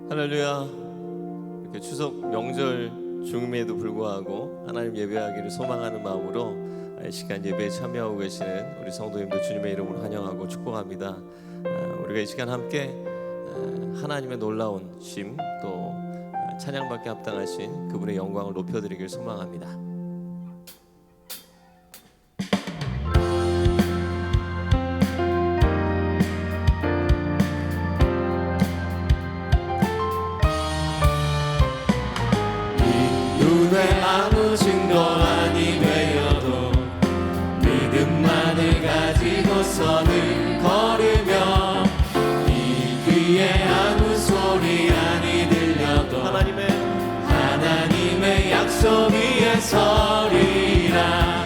할렐루야. 이렇게 추석 명절 중임에도 불구하고 하나님 예배하기를 소망하는 마음으로 이 시간 예배에 참여하고 계시는 우리 성도님들 주님의 이름으로 환영하고 축복합니다. 우리가 이 시간 함께 하나님의 놀라운 쉼 또 찬양받게 합당하신 그분의 영광을 높여드리길 소망합니다. 눈에 아무 증거 아니 되어도 믿음만을 가지고서는 걸으며 이 귀에 아무 소리 아니 들려도 하나님의 약속 위에 서리라.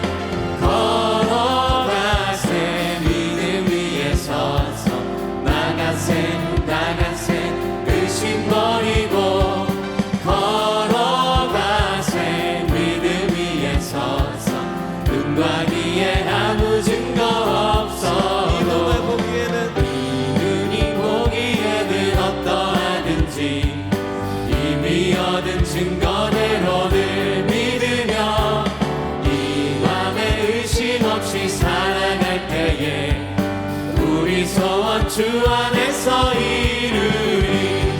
걸어가세 믿음 위에 서서 나가세 의심 버리고 눈과 귀에 아무 증거 없어도 이 눈이 보기에는 어떠하든지 이미 얻은 증거대로를 믿으며 이 맘에 의심 없이 살아갈 때에 우리 소원 주 안에서 이루리.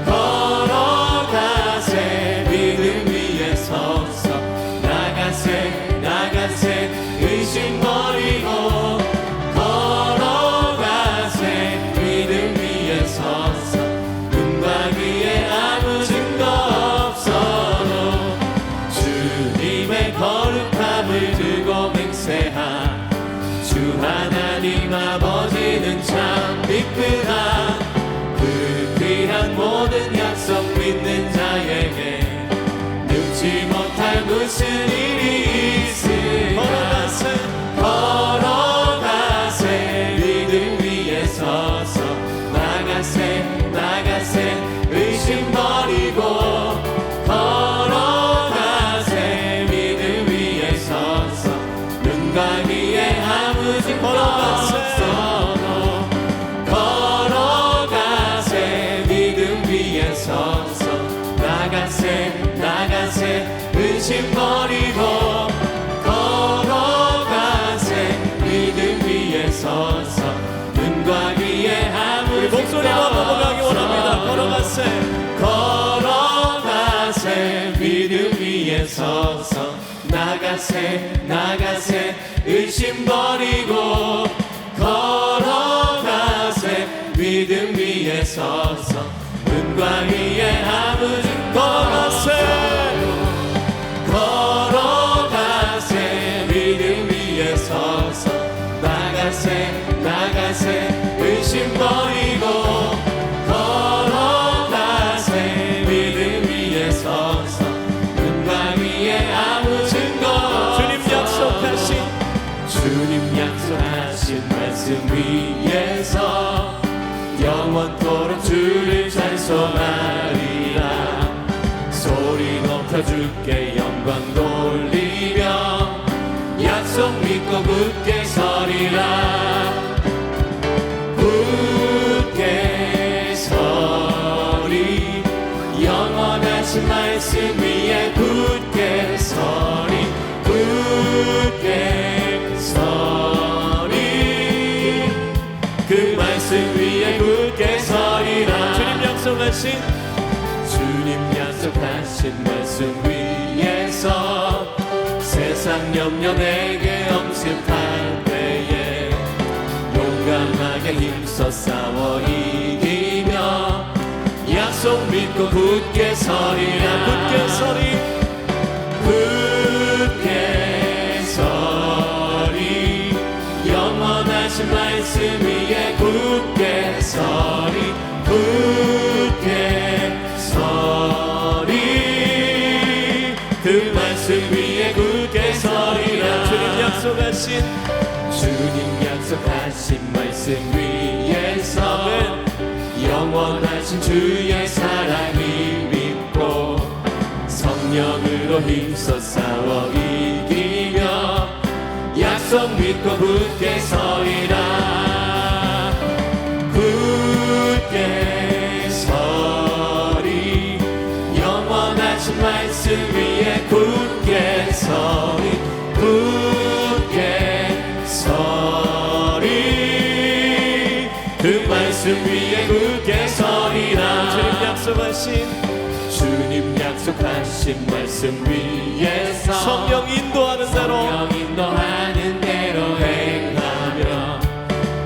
걸어가세 믿음 위에 서서 나가세 의심 버리고 걸어가세 믿음 위에 서서 눈과 귀에 아무 증거 없어도 주님의 거룩함을 두고 맹세한 주 하나님 아버지는 참 기쁘다. 그 귀한 모든 약속 믿는 자에게 능치 못할 무슨 일이 있을까. 걸어가세 믿음 위에 서서 나가세 의심 버리고 걸어가세 믿음 위에 서서 눈과 귀에 아무 증거 없어도 걸어가세 믿음 위에 서서 나가세 의심 버리고 걸어가세 믿음 위에 서서 눈과 귀에 아무 증거 목소리와 넘어가기 원합니다. 걸어가세 믿음 위에 서서 나가세 의심 버리고 걸어가세 믿음 위에 서서 눈과 귀에 아무 증거 걸어가세 믿음 위에 서서 나가세 의심 버리고 걸어가세 믿음 위에 서서 눈과 귀에 아무 증거 주님 약속하신 말씀 위에서 영원토록 주를 찬송하리라. 소리 높여 주께 영광 돌리며 약속 믿고 굳게 서리라. 굳게 서리 영원하신 말씀 위에 굳게 서리 그 말씀 위에 굳게 서리라. 주님 약속하신 말씀 위에서 세상 염려 내게 엄습할 때에 용감하게 힘써 싸워 이기며 약속 믿고 굳게 서리라. 굳게 서리 영원하신 말씀 위에 굳게 서리 그 말씀 위에 굳게 서리라. 주님 약속하신 말씀 위에서 영원하신 주의 사랑이 믿고 성령으로 힘써 싸워 이기며 약속 믿고 굳게 서리라. 굳게 서 주님 약속하신 말씀 위에서 성령 인도하는 대로 행하며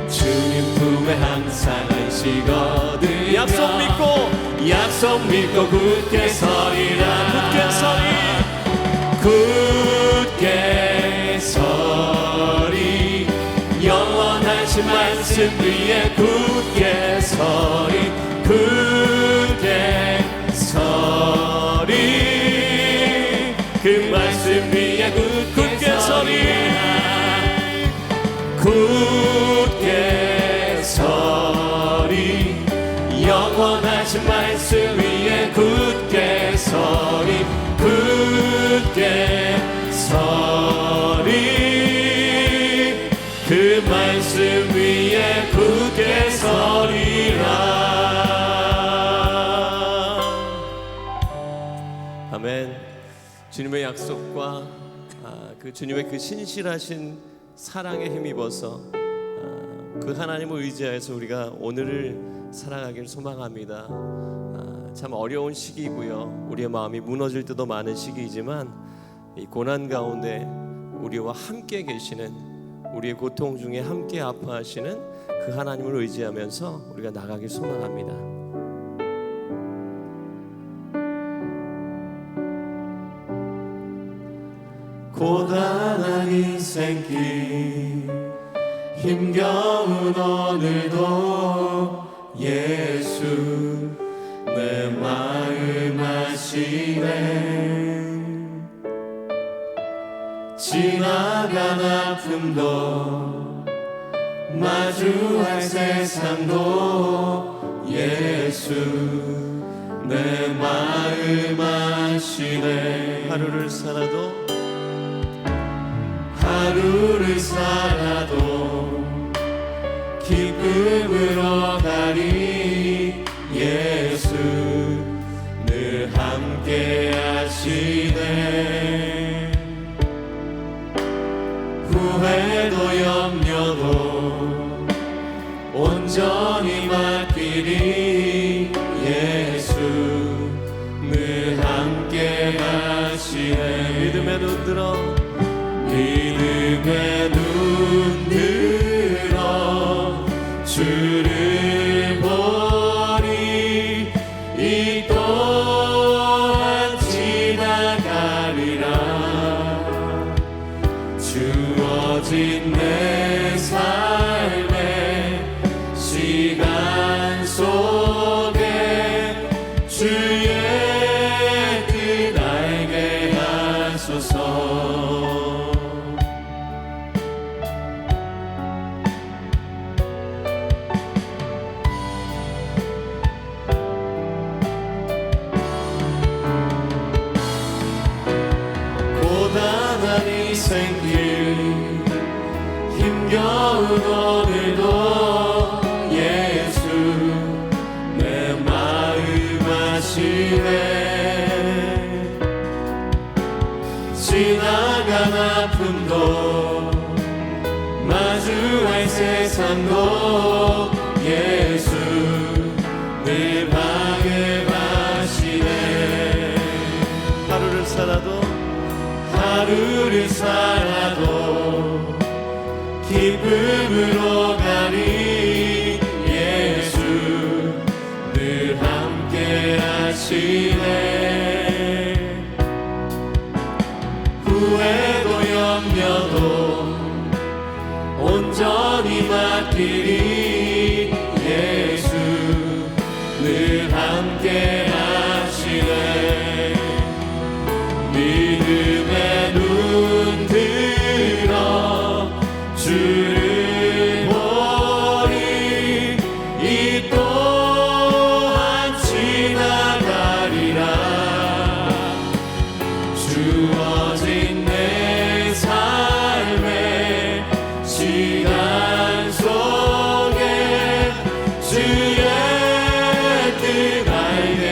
주님 품에 항상 안식 얻으며 약속 믿고 굳게 서리라 굳게 서리 영원하신 말씀 위에 굳게 서리 그 말씀 위에 굳게 서리 굳게 서리 영원하신 말씀 위에 굳게 서리 그 말씀 위에 굳게 서리라. 아멘. 주님의 약속과 그 주님의 그 신실하신 사랑에 힘입어서 그 하나님을 의지하여서 우리가 오늘을 살아가길 소망합니다. 참 어려운 시기이고요. 우리의 마음이 무너질 때도 많은 시기이지만 이 고난 가운데 우리와 함께 계시는, 우리의 고통 중에 함께 아파하시는 그 하나님을 의지하면서 우리가 나가길 소망합니다. 고단한 인생길 힘겨운 오늘도 예수 내 마음 아시네 지나간 아픔도 마주할 세상도 예수 내 마음 아시네 하루를 살아도 기쁨으로 가리 예수 늘 함께 하시네 후회도 염려도 온전히 맡기리 예수 늘 함께 하시네 믿음의 눈 들어 주를 보리 이 또한 지나가리라 주어진 내 삶의 시간 속에 주의 뜻 알게 하소서 생길 힘겨운 오늘도 예수 내 마음 아시네 지나간 아픔도 마주할 세상도 예수 늘 방해하시네 하루를 살아도 기쁨으로 가리 예수 늘 함께 하시네 후회도 염려도 온전히 맡기리 예수 늘 함께 하시네 믿음의 눈 들어 주를 보리 이 또한 지나가리라 주어진 내 삶의 시간 속에 주의 뜻 알게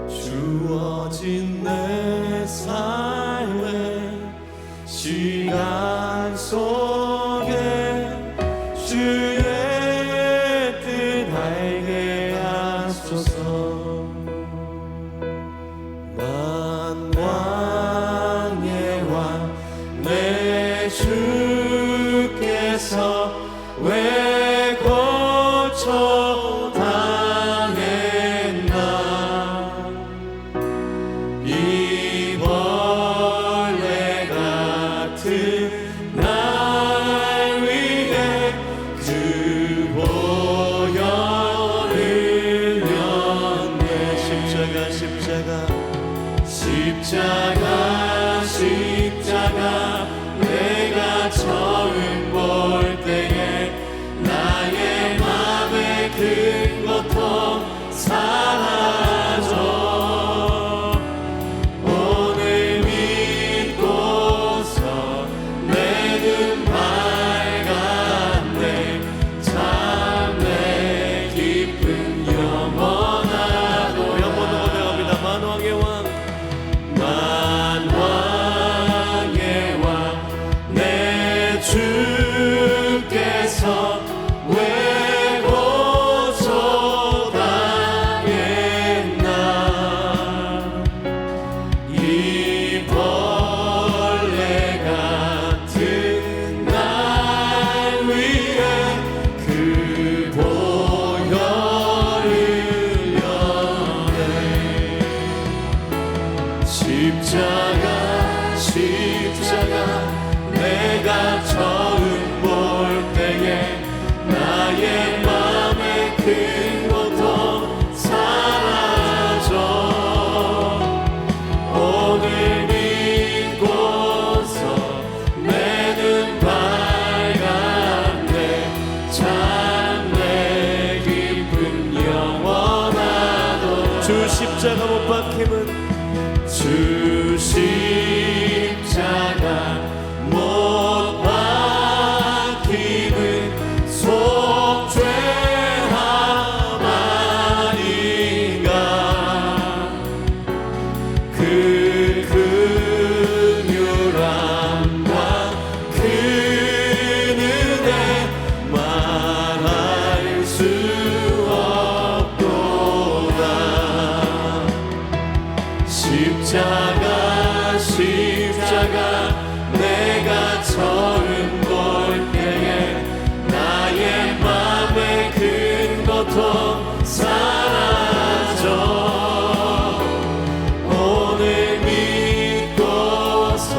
주어진 내 삶의 시간 속에 주의 뜻 알게 하소서. 만왕의 왕 내 주께서 왜 고쳐 당했나. 이 벌레 같은 날 위해 그 보혈을 흘렸네. 십자가 내가 처음 볼 때에 나의 맘에 큰 고통 사라져. 오늘 믿고서 내 눈 밝았네. 참 내 기쁜 영원하도다. 한번 더 고백합니다. 만왕의 왕 내 주께서 왜 고쳐 당했나. 이 벌레 같은 날 위해 그 보혈을 흘렸네. 십자가 내가 처음 볼 때에 나의 맘에 큰 고통 사라져. 오늘 믿고서 내 눈 밝았네. 참 내 기쁜 영원하도다. 주 십자가 못 박힘은 주 십자가 못 박힘은 속죄함 아닌가. 그 긍휼함과 그 은혜 말할 수 없도다. 십자가 내가 처음 볼 때에 나의 맘에 큰 고통 사라져. 오늘 믿고서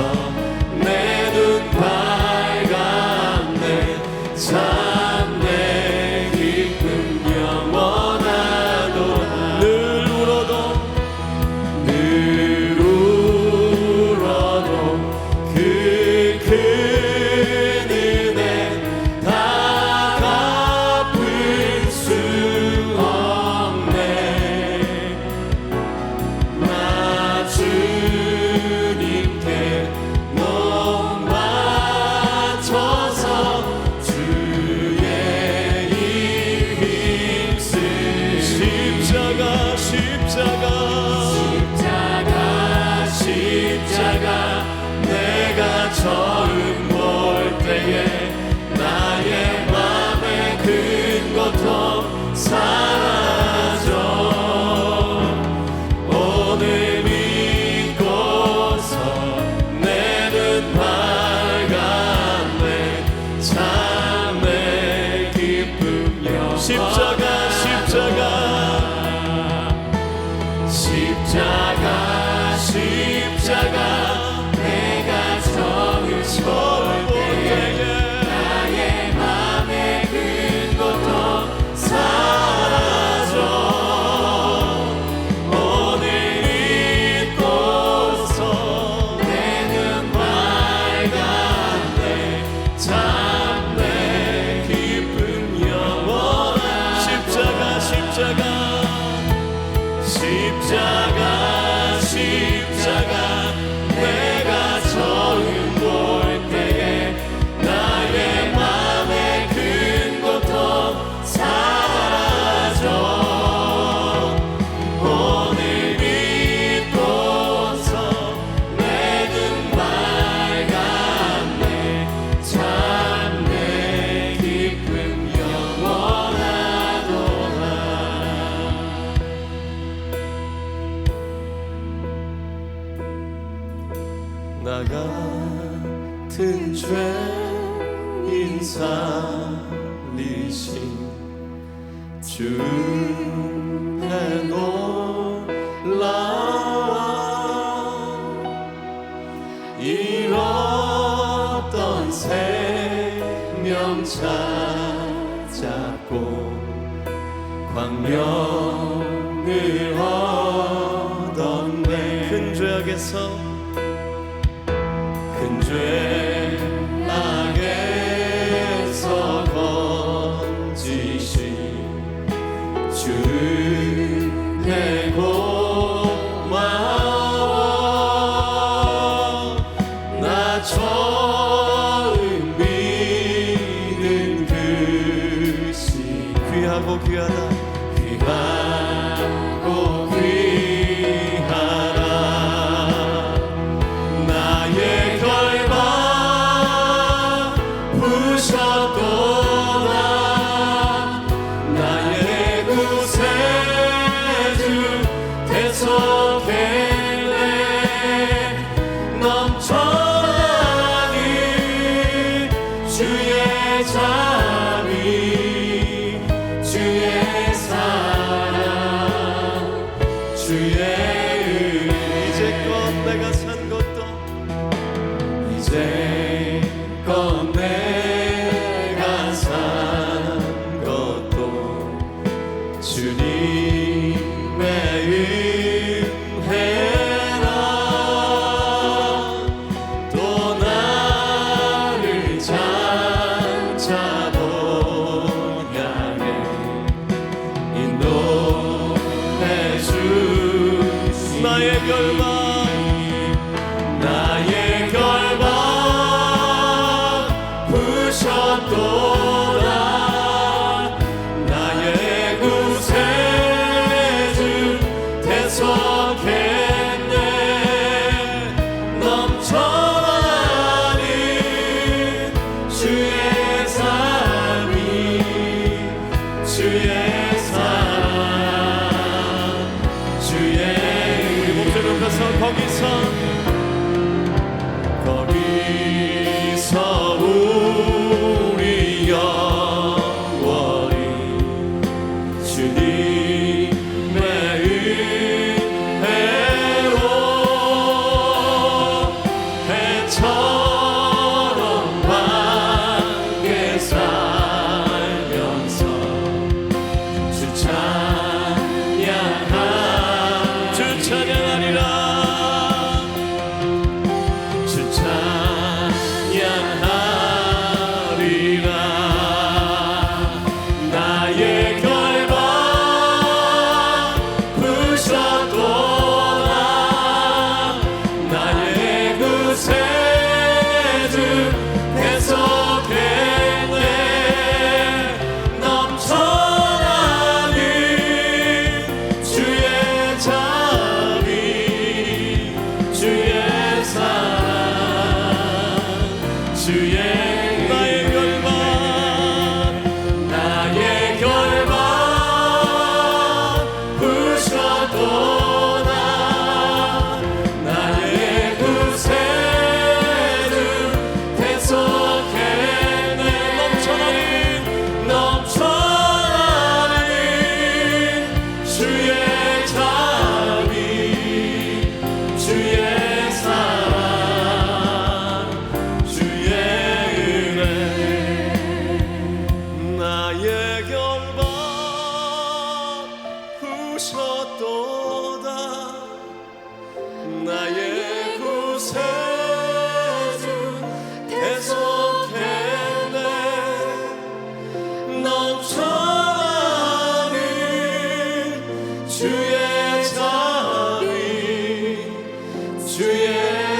내 눈 밝았네. 참 내 기쁨 영원하도다. 늘 울어도 그 큰 은혜 다 갚을 수 없네. 나 주님께 몸 바쳐서 주의 일 힘쓰. 십자가 내가 처음 볼 때에 나의 맘에 큰 고통 사라져. 오늘 믿고서 내 눈 밝았네. 참 내 기쁨 영원. 십자가 내가 처음 볼 때에 나의 맘에 큰 고통 사라져. 오늘 믿고서 내 눈 밝았네. 참 내 기쁨 영원한. 십자가 내가 처음 볼 때에 나의 맘에 큰 고통 사라져. 죄인 살리신 주의 놀라워 잃었던 생명 찾았고 광명을 얻었네. 큰 죄악에서 건지신 주의 고마워. 나 처음 믿는 그 시 귀하고 귀하다 귀하고 귀하다. 나의 결박 부셨도다. 나의 구세주 대속했네. 넘쳐나는 주의 자비 주의 사랑 주의 은혜. 이제껏 내가 산 것도 이제껏 내가 산 것도 주님의 은혜라. 또 나를 장차도 향해 인도해 주시니 나의 결박 부셨도다. 나의 구세주 대속했네. 넘쳐나는 주의 자비 주의 사랑 주의 우리 목소리 높여서 거기서 우리 영원히 주님의 은혜로 해처럼 밝게 살면서 주 찬양하리라. 주 찬양하리라. 나의 결박 부셨도다. 나의 구세주 대속했네. 넘쳐나는 주의 자비 주의 사랑 주의 나의 결박 부셨도다. 나의 구세주 대속했네. 넘쳐나는 주의 자비 주의 사랑 주의 은혜. 나의 결박 부셨도다. 나의 구세주 대속했네. 넘쳐나는 주의 자비 주의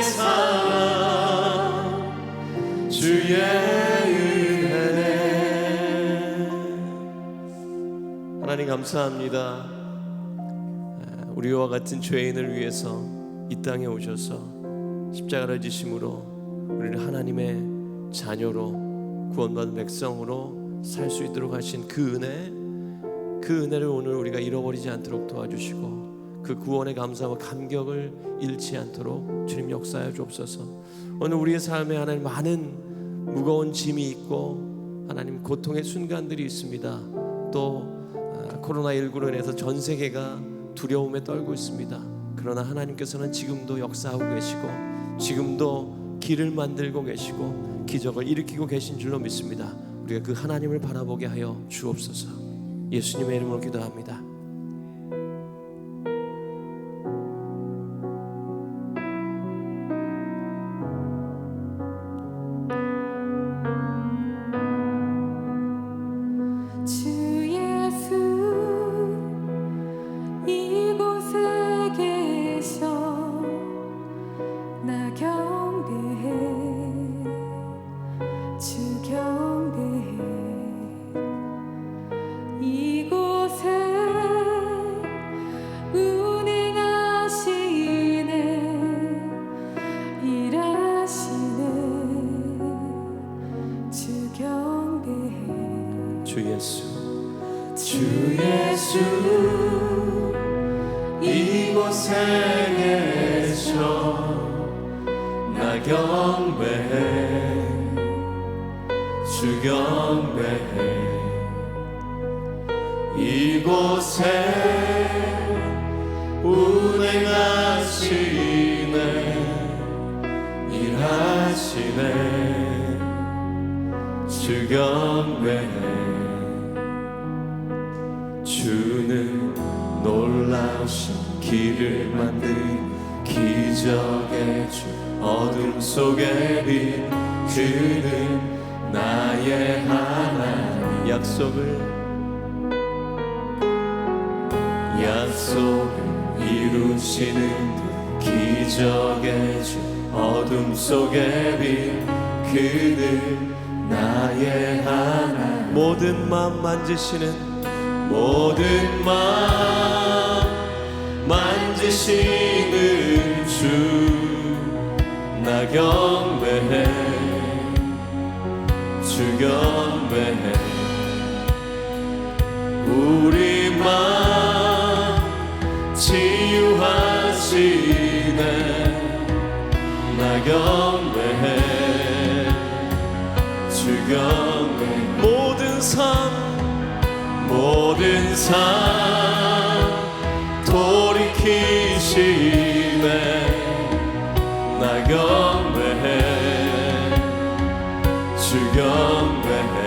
사랑 주의 은혜. 하나님 감사합니다. 우리와 같은 죄인을 위해서 이 땅에 오셔서 십자가를 지심으로 우리를 하나님의 자녀로 구원받은 백성으로 살 수 있도록 하신 그 은혜를 오늘 우리가 잃어버리지 않도록 도와주시고 그 구원의 감사와 감격을 잃지 않도록 주님 역사하여 주옵소서. 오늘 우리의 삶에 하나님 많은 무거운 짐이 있고 하나님 고통의 순간들이 있습니다. 또 코로나19로 인해서 전 세계가 두려움에 떨고 있습니다. 그러나 하나님께서는 지금도 역사하고 계시고 지금도 길을 만들고 계시고 기적을 일으키고 계신 줄로 믿습니다. 우리가 그 하나님을 바라보게 하여 주옵소서. 예수님의 이름으로 기도합니다. 주 예수 이곳에 계셔 나 경배해 주 경배해 이곳에 운행하시네 일하시네 주 경배해 주는 놀라우신 길을 만든 기적의 주 어둠 속에 빛 그는 나의 하나님 약속을 이루시는 기적의 주 어둠 속에 빛 그는 나의 하나님 모든 마음 만지시는 모든 마음 만지시는 주 나 경배해 주 경배해 우리 마음 치유하시네 나 경배해 주 경배해 모든 삶 돌이키시네 나 경배해 주 경배해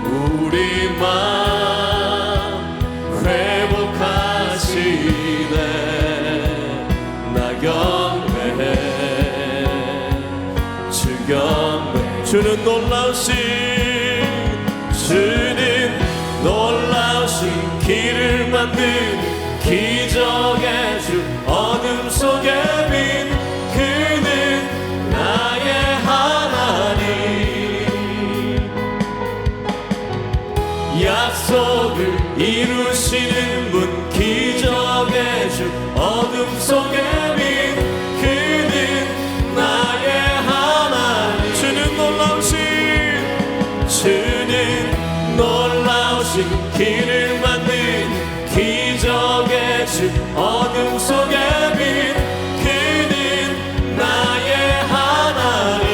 우리 마음 회복하시네 나 경배해 주 경배해 주는 놀라우신 길을 만든 기적의 주 어둠 속에 빛 그는 나의 하나님 약속을 이루시는 분 기적의 주 어둠 속에 빛 그는 나의 하나님 주는 놀라우신 길을 만든 기적의 주 어둠 속에 빛 그는 나의 하나님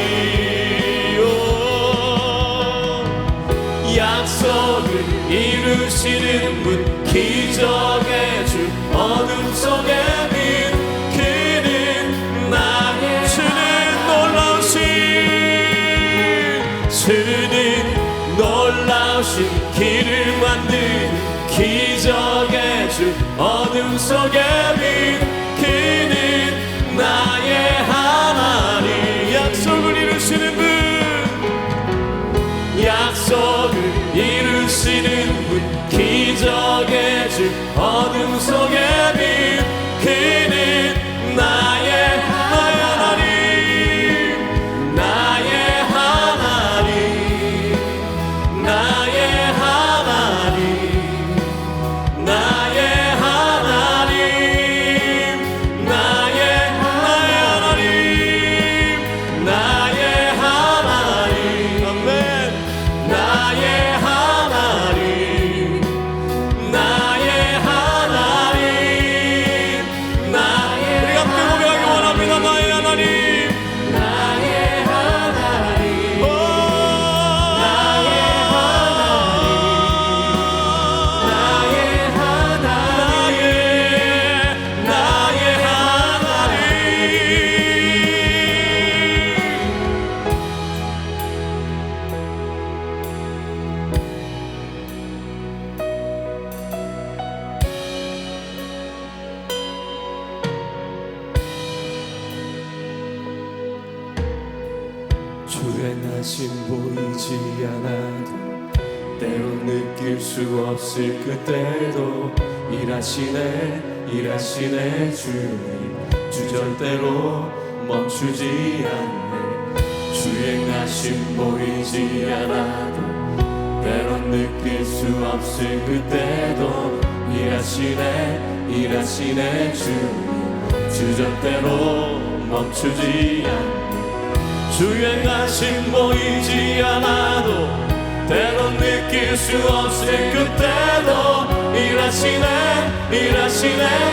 약속을 이루시는 분 기적의 주 어둠 속에 빛 그는 나의 주는 놀라우신 길을 만든 기적의 주 어둠 속에 빛 그는 나의 하나님 약속을 이루시는 분 기적의 주 어둠 속에 빛 그는 나의 하나님 나의 하나님 주행하심 보이지 않아도 때론 느낄 수 없을 그때도 일하시네 주님 주절대로 멈추지 않네 주행하심 보이지 않아도 때론 느낄 수 없을 그때도 일하시네 주님 주절대로 멈추지 않네 주행하심 보이지 않아도 때론 느낄 수 없을 그때도 일하시네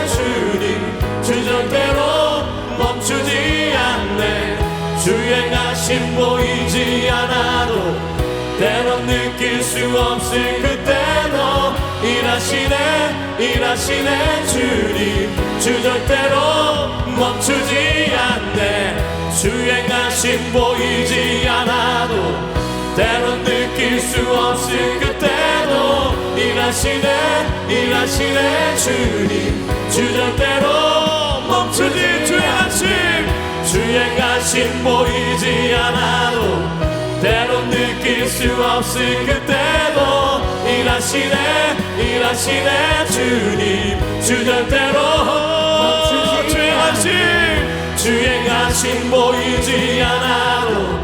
주님 주절대로 멈추지 않네 주행하심 보이지 않아도 때론 느낄 수 없을 그때도 일하시네 주님 주절대로 멈추지 않네 주행하심 보이지 않아도 때론 느낄 수 없을 그때도 일하시네 주님 주절대로 멈추지 주행하심 보이지 않아도 때론 느낄 수 없을 그때도 일하시네 주님 주절대로 주행하심 보이지 않아도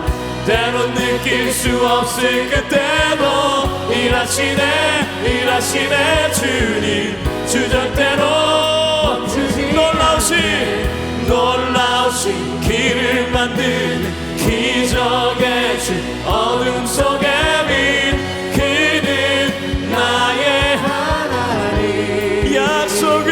때론 느낄 수 없을 그때도 일하시네 주님 주절대로 놀라우신 길을 만드는 기적의 주 어둠 속에 빛 그는 나의 하나님 약속을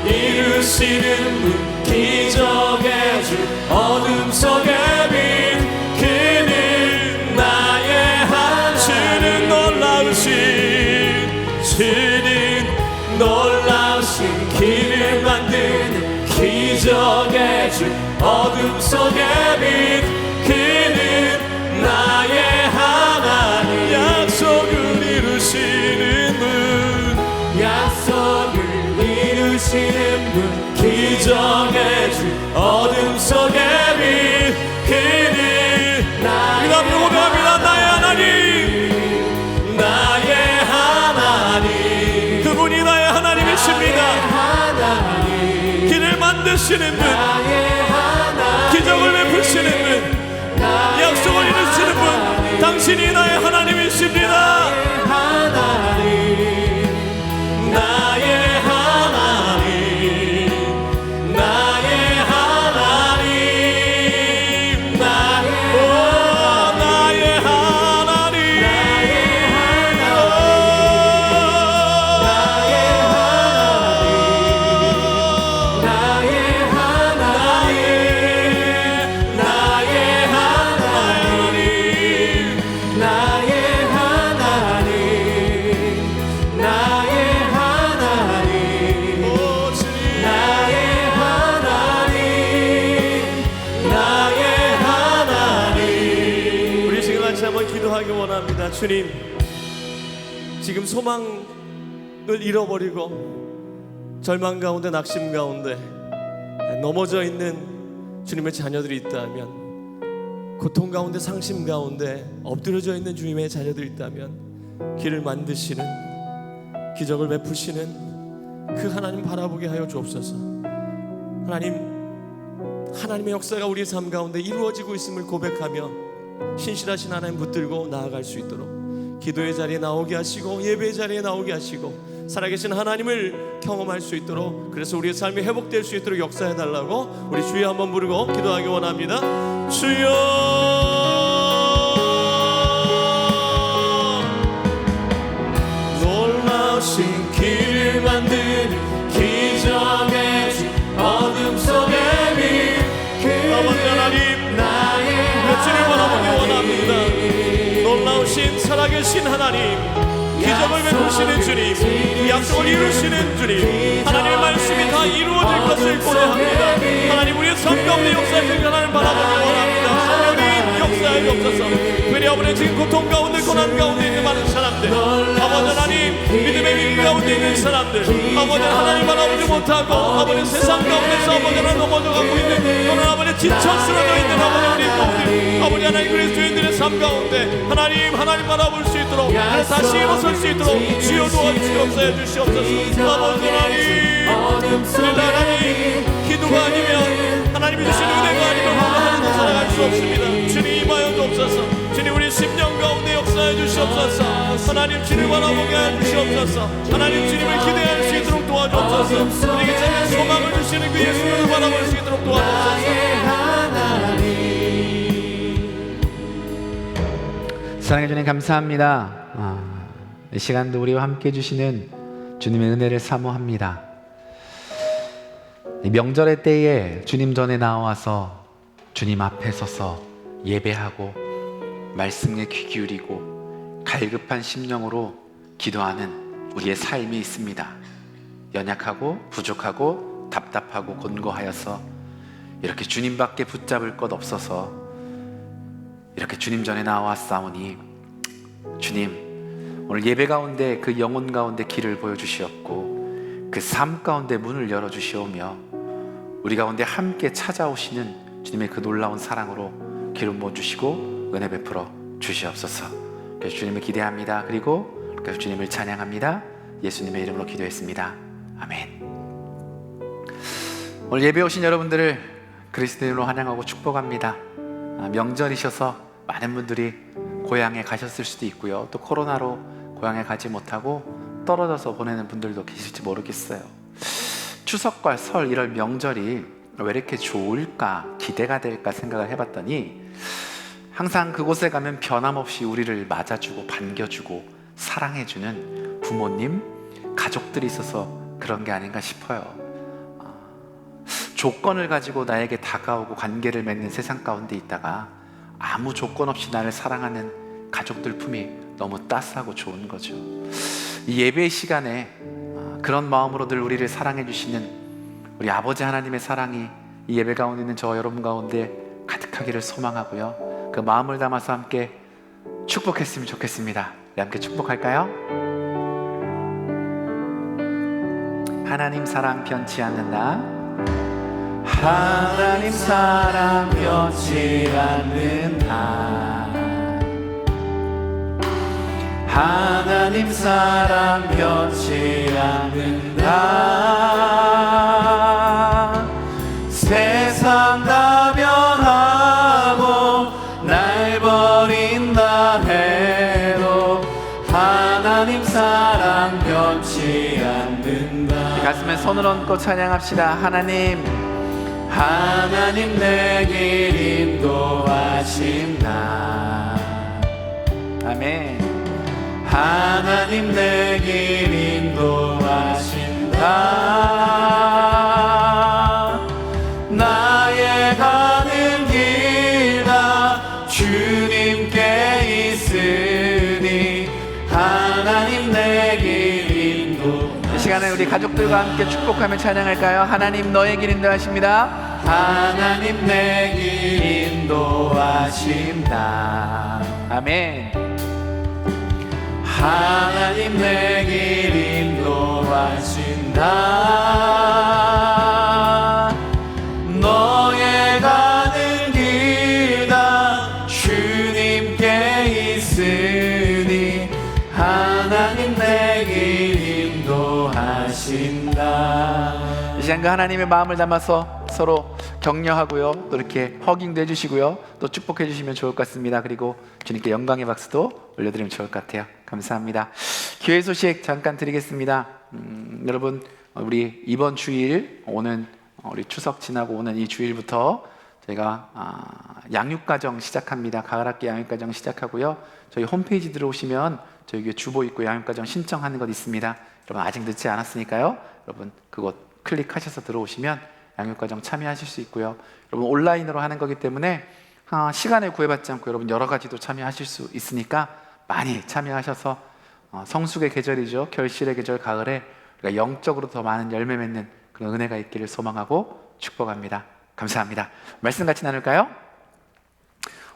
이루시는 분 기적의 주 어둠 속에 빛 그는 나의 하나님 주는 놀라우신 길을 만드는 기적의 주 어둠 속에 빛 그는 나의 하나님 약속을 이루시는 분 기적의 주 어둠 속에 빛 그는 나의 고백합니다 나의 하나님 그분이 나의 하나님이십니다 길을 만드시는 분 기적을 베푸시는 분 약속을 이루시는 분 당신이 나의 하나님이십니다 주님 지금 소망을 잃어버리고 절망 가운데 낙심 가운데 넘어져 있는 주님의 자녀들이 있다면 고통 가운데 상심 가운데 엎드려져 있는 주님의 자녀들이 있다면 길을 만드시는 기적을 베푸시는 그 하나님 바라보게 하여 주옵소서 하나님의 역사가 우리의 삶 가운데 이루어지고 있음을 고백하며 신실하신 하나님 붙들고 나아갈 수 있도록 기도의 자리에 나오게 하시고 예배의 자리에 나오게 하시고 살아계신 하나님을 경험할 수 있도록 그래서 우리의 삶이 회복될 수 있도록 역사해 달라고 우리 주여 한번 부르고 기도하기 원합니다. 주여 놀라우신 길을 만드는 기적의 주 어둠 속에 빛 아버지 하나님 주님 바라보기 원합니다. 놀라우신 살아계신 하나님 기적을 베푸시는 주님 약속을 이루시는 주님 하나님의 말씀이 다 이루어질 것을 고려합니다. 하나님 우리의 삶 가운데 역사하시는 하나님 바라보기 원합니다. 성령님 역사해 주옵소서. 특별히 아버지 지금 고통 가운데 고난 가운데 있는 많은 사람들, 아버지 하나님 믿음의 위 가운데 있는 사람들, 아버지 하나님 바라보지 못하고 아버지 세상 가운데서 아버지 하나님 넘어져가고 있는, 또는 아버지 지쳐 쓰러져 있는 아버지 우리 가운데, 아버지 하나님 그리스도인들의 삶 가운데 하나님 바라볼 수 있도록, 다시 일어설 수 있도록 주여 도와주시옵소서. 해주시옵소서. 아버지 하나님 기도가 아니면 하나님이 주신 은혜가 아니면 하나님도 살아갈 수 없습니다. 주님 임하여 주옵소서. 주님 우리 심령 가운데 역사해 주시옵소서. 하나님 주를 바라보게 해 주시옵소서. 하나님 주님을 기대할 수 있도록 도와주옵소서. 우리에게 찾는 소망을 주시는 그 예수님을 바라볼 수 있도록 도와주옵소서. 사랑해 주님 감사합니다. 이 시간도 우리와 함께 주시는 주님의 은혜를 사모합니다. 이 명절의 때에 주님 전에 나와서 주님 앞에 서서 예배하고 말씀에 귀 기울이고 갈급한 심령으로 기도하는 우리의 삶이 있습니다. 연약하고 부족하고 답답하고 곤고하여서 이렇게 주님밖에 붙잡을 것 없어서 이렇게 주님 전에 나왔사오니, 주님 오늘 예배 가운데 그 영혼 가운데 길을 보여주시었고 그 삶 가운데 문을 열어주시오며 우리 가운데 함께 찾아오시는 주님의 그 놀라운 사랑으로 기름 부어주시고 은혜 베풀어 주시옵소서. 그래서 주님을 기대합니다. 그리고 그래서 주님을 찬양합니다. 예수님의 이름으로 기도했습니다. 아멘. 오늘 예배 오신 여러분들을 그리스도인으로 환영하고 축복합니다. 명절이셔서 많은 분들이 고향에 가셨을 수도 있고요, 또 코로나로 고향에 가지 못하고 떨어져서 보내는 분들도 계실지 모르겠어요. 추석과 설 이런 명절이 왜 이렇게 좋을까, 기대가 될까 생각을 해봤더니 항상 그곳에 가면 변함없이 우리를 맞아주고 반겨주고 사랑해주는 부모님, 가족들이 있어서 그런 게 아닌가 싶어요. 조건을 가지고 나에게 다가오고 관계를 맺는 세상 가운데 있다가 아무 조건 없이 나를 사랑하는 가족들 품이 너무 따스하고 좋은 거죠. 이 예배 시간에 그런 마음으로 늘 우리를 사랑해 주시는 우리 아버지 하나님의 사랑이 이 예배 가운데 있는 저 여러분 가운데 가득하기를 소망하고요, 그 마음을 담아서 함께 축복했으면 좋겠습니다. 우리 함께 축복할까요? 하나님 사랑 변치 않는다. 하나님 사랑 변치 않는다. 하나님 사랑 변치 않는다. 세상 다 변하고 날 버린다 해도 하나님 사랑 변치 않는다. 가슴에 손을 얹고 찬양합시다. 하나님 내 길 인도하신다. 아멘. 하나님 내 길 인도하신다. 나의 가는 길 다 주님께 있으니 하나님 내 길 인도. 이 시간에 우리 가족들과 함께 축복하며 찬양할까요? 하나님 너의 길 인도하십니다. 하나님 내 길 인도하신다. 아멘. 하나님 내 길 인도하신다. 너의 가는 길 다 주님께 있으니 하나님 내 길 인도하신다. 이 시간 그 하나님의 마음을 담아서 서로 격려하고요, 또 이렇게 허깅도 해주시고요, 또 축복해 주시면 좋을 것 같습니다. 그리고 주님께 영광의 박수도 올려드리면 좋을 것 같아요. 감사합니다. 교회 소식 잠깐 드리겠습니다. 여러분 우리 이번 주일 오는 우리 추석 지나고 오는 이 주일부터 저희가 양육과정 시작합니다. 가을학기 양육과정 시작하고요, 저희 홈페이지 들어오시면 저희 주보 있고 양육과정 신청하는 것 있습니다. 여러분 아직 늦지 않았으니까요, 여러분 그것 클릭하셔서 들어오시면 양육과정 참여하실 수 있고요, 여러분 온라인으로 하는 거기 때문에 시간을 구애받지 않고 여러분 여러 가지도 참여하실 수 있으니까 많이 참여하셔서 성숙의 계절이죠, 결실의 계절 가을에 우리가 영적으로 더 많은 열매 맺는 그런 은혜가 있기를 소망하고 축복합니다. 감사합니다. 말씀 같이 나눌까요?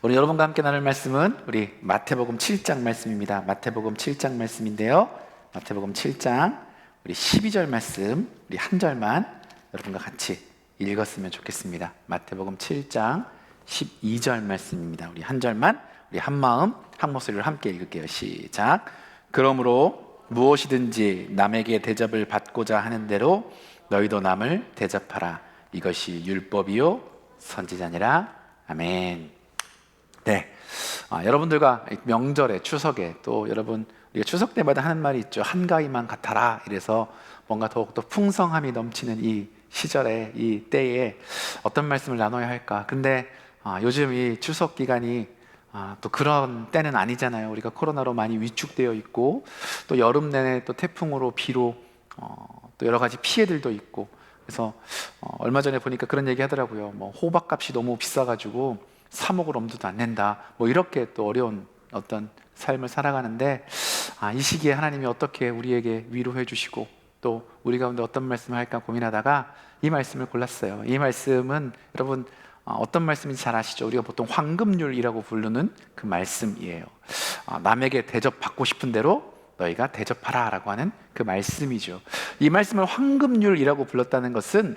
오늘 여러분과 함께 나눌 말씀은 우리 마태복음 7장 말씀입니다. 마태복음 7장 말씀인데요, 마태복음 7장 우리 12절 말씀, 우리 한 절만 여러분과 같이 읽었으면 좋겠습니다. 마태복음 7장 12절 말씀입니다. 우리 한 절만, 우리 한 마음 한 목소리로 함께 읽을게요. 시작. 그러므로 무엇이든지 남에게 대접을 받고자 하는 대로 너희도 남을 대접하라. 이것이 율법이요 선지자니라. 아멘. 네, 여러분들과 명절에, 추석에, 또 여러분 우리가 추석 때마다 하는 말이 있죠. 한가위만 같아라. 이래서 뭔가 더욱더 풍성함이 넘치는 이 시절에, 이 때에 어떤 말씀을 나눠야 할까. 근데 요즘 이 추석 기간이 또 그런 때는 아니잖아요. 우리가 코로나로 많이 위축되어 있고, 또 여름 내내 또 태풍으로, 비로 또 여러 가지 피해들도 있고, 그래서 얼마 전에 보니까 그런 얘기 하더라고요. 뭐 호박값이 너무 비싸가지고 사 먹을 엄두도 안 낸다. 뭐 이렇게 또 어려운 어떤 삶을 살아가는데, 이 시기에 하나님이 어떻게 우리에게 위로해 주시고 또 우리 가운데 어떤 말씀을 할까 고민하다가 이 말씀을 골랐어요. 이 말씀은 여러분 어떤 말씀인지 잘 아시죠? 우리가 보통 황금률이라고 부르는 그 말씀이에요. 남에게 대접받고 싶은 대로 너희가 대접하라 라고 하는 그 말씀이죠. 이 말씀을 황금률이라고 불렀다는 것은